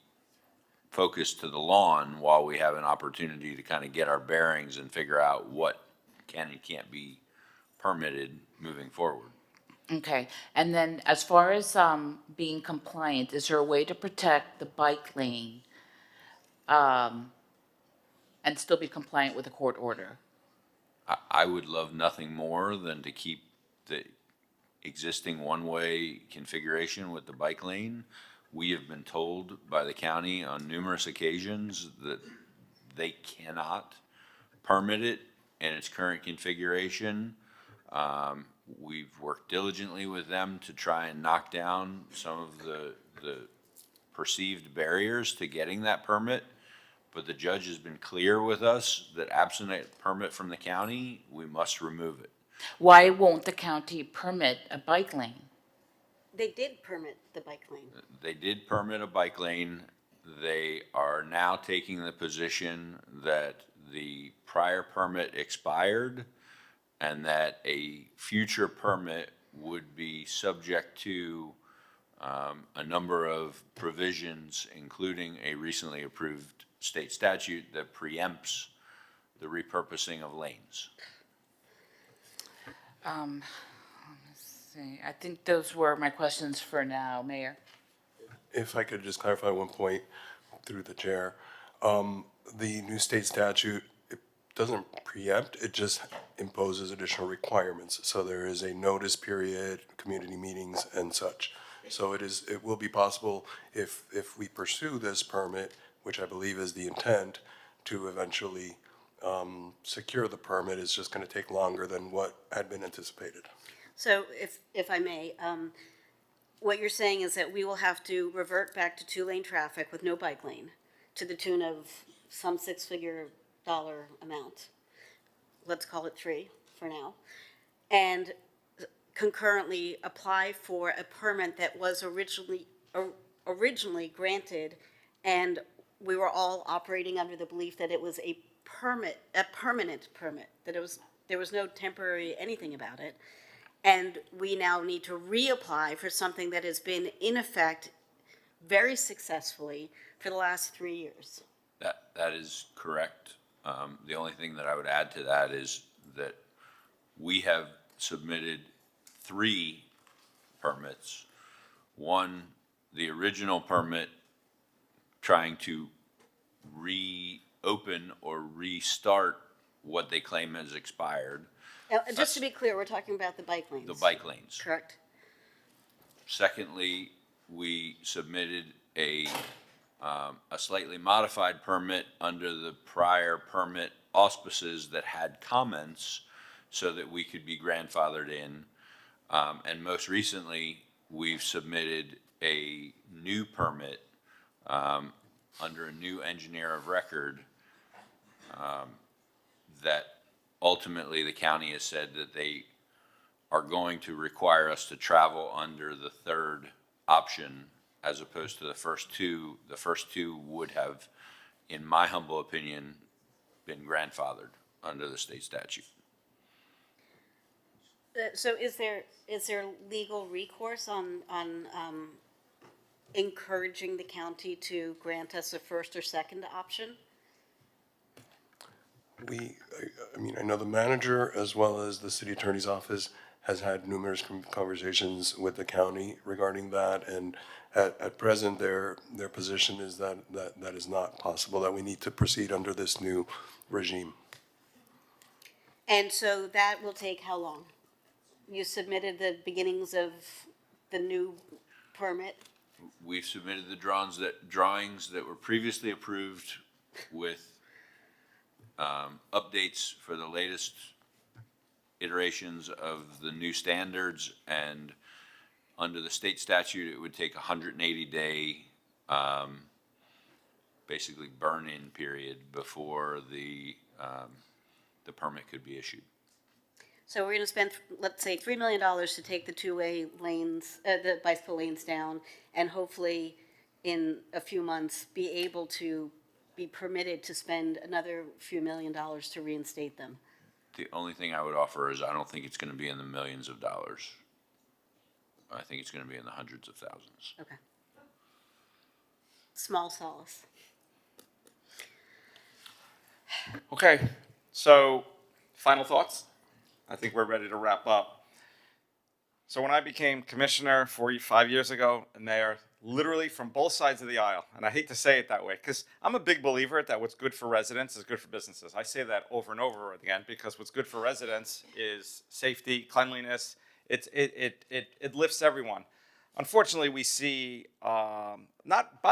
focused to the lawn while we have an opportunity to kind of get our bearings and figure out what can and can't be permitted moving forward. Okay, and then as far as being compliant, is there a way to protect the bike lane and still be compliant with the court order? I would love nothing more than to keep the existing one-way configuration with the bike lane. We have been told by the county on numerous occasions that they cannot permit it in its current configuration. We've worked diligently with them to try and knock down some of the perceived barriers to getting that permit. But the judge has been clear with us that absent a permit from the county, we must remove it. Why won't the county permit a bike lane? They did permit the bike lane. They did permit a bike lane. They are now taking the position that the prior permit expired and that a future permit would be subject to a number of provisions, including a recently approved state statute that preempts the repurposing of lanes. Let's see, I think those were my questions for now, Mayor. If I could just clarify one point through the chair. The new state statute, it doesn't preempt, it just imposes additional requirements. So there is a notice period, community meetings and such. So it will be possible if we pursue this permit, which I believe is the intent, to eventually secure the permit. It's just going to take longer than what had been anticipated. So if I may, what you're saying is that we will have to revert back to two-lane traffic with no bike lane to the tune of some six-figure dollar amount. Let's call it 3 for now. And concurrently apply for a permit that was originally granted, and we were all operating under the belief that it was a permanent permit, that there was no temporary anything about it. And we now need to reapply for something that has been in effect very successfully for the last 3 years. That is correct. The only thing that I would add to that is that we have submitted 3 permits. One, the original permit trying to reopen or restart what they claim has expired. Just to be clear, we're talking about the bike lanes. The bike lanes. Correct. Secondly, we submitted a slightly modified permit under the prior permit auspices that had comments so that we could be grandfathered in. And most recently, we've submitted a new permit under a new engineer of record that ultimately the county has said that they are going to require us to travel under the third option as opposed to the first two. The first two would have, in my humble opinion, been grandfathered under the state statute. So is there legal recourse on encouraging the county to grant us a first or second option? I know the manager as well as the city attorney's office has had numerous conversations with the county regarding that, and at present their position is that is not possible, that we need to proceed under this new regime. And so that will take how long? You submitted the beginnings of the new permit? We've submitted the drawings that were previously approved with updates for the latest iterations of the new standards, and under the state statute, it would take a 180-day basically burn-in period before the permit could be issued. So we're going to spend, let's say, $3 million to take the two-way lanes, the bicycle lanes down, and hopefully in a few months be able to be permitted to spend another few $1 million to reinstate them. The only thing I would offer is I don't think it's gonna be in the millions of dollars. I think it's gonna be in the hundreds of thousands. Okay. Small solace. Okay, so final thoughts? I think we're ready to wrap up. So when I became commissioner 5 years ago, and mayor, literally from both sides of the aisle, and I hate to say it that way, because I'm a big believer that what's good for residents is good for businesses. I say that over and over again, because what's good for residents is safety, cleanliness. It lifts everyone. Unfortunately, we see, by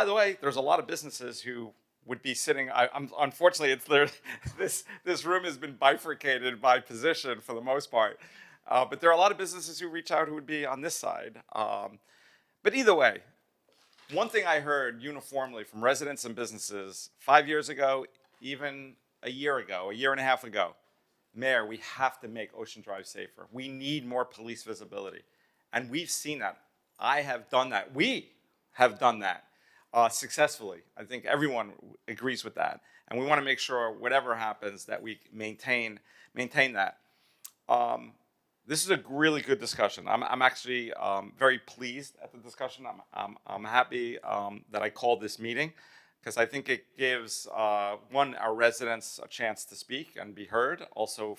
the way, there's a lot of businesses who would be sitting, unfortunately, this room has been bifurcated by position for the most part. But there are a lot of businesses who reach out who would be on this side. But either way, one thing I heard uniformly from residents and businesses 5 years ago, even a year and a half ago, Mayor, we have to make Ocean Drive safer. We need more police visibility. And we've seen that. I have done that. We have done that successfully. I think everyone agrees with that. And we want to make sure whatever happens that we maintain that. This is a really good discussion. I'm actually very pleased at the discussion. I'm happy that I called this meeting, because I think it gives, one, our residents a chance to speak and be heard, also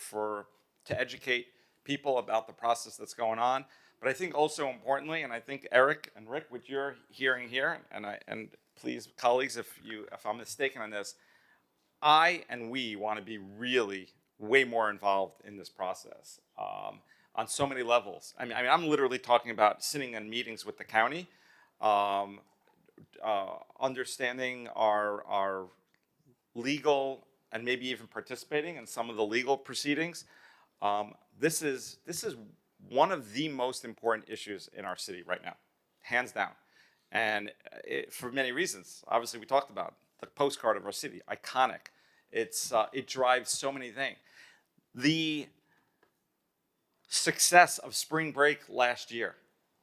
to educate people about the process that's going on. But I think also importantly, and I think Eric and Rick, what you're hearing here, and please, colleagues, if I'm mistaken on this, I and we want to be really way more involved in this process on so many levels. I mean, I'm literally talking about sitting in meetings with the county, understanding our legal, and maybe even participating in some of the legal proceedings. This is one of the most important issues in our city right now, hands down. And for many reasons. Obviously, we talked about the postcard of our city, iconic. It drives so many things. The success of spring break last year,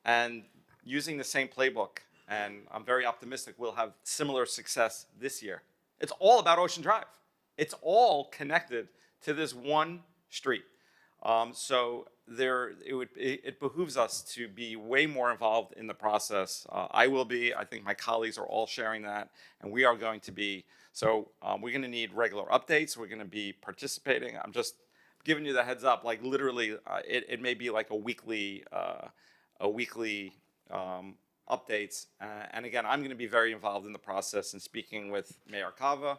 and using the same playbook, and I'm very optimistic we'll have similar success this year. It's all about Ocean Drive. It's all connected to this one street. So it behooves us to be way more involved in the process. I will be. I think my colleagues are all sharing that, and we are going to be. So we're going to need regular updates. We're going to be participating. I'm just giving you the heads up. Like literally, it may be like a weekly updates. And again, I'm going to be very involved in the process and speaking with Mayor Cava,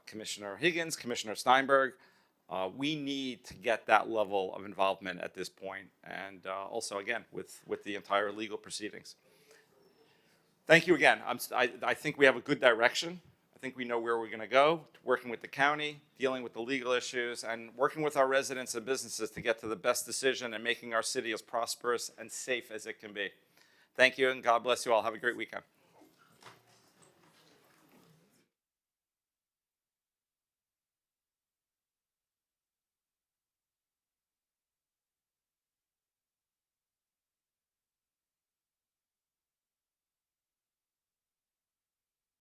Commissioner Higgins, Commissioner Steinberg. We need to get that level of involvement at this point, and also again with the entire legal proceedings. Thank you again. I think we have a good direction. I think we know where we're going to go, working with the county, dealing with the legal issues, and working with our residents and businesses to get to the best decision and making our city as prosperous and safe as it can be. Thank you, and God bless you all. Have a great weekend.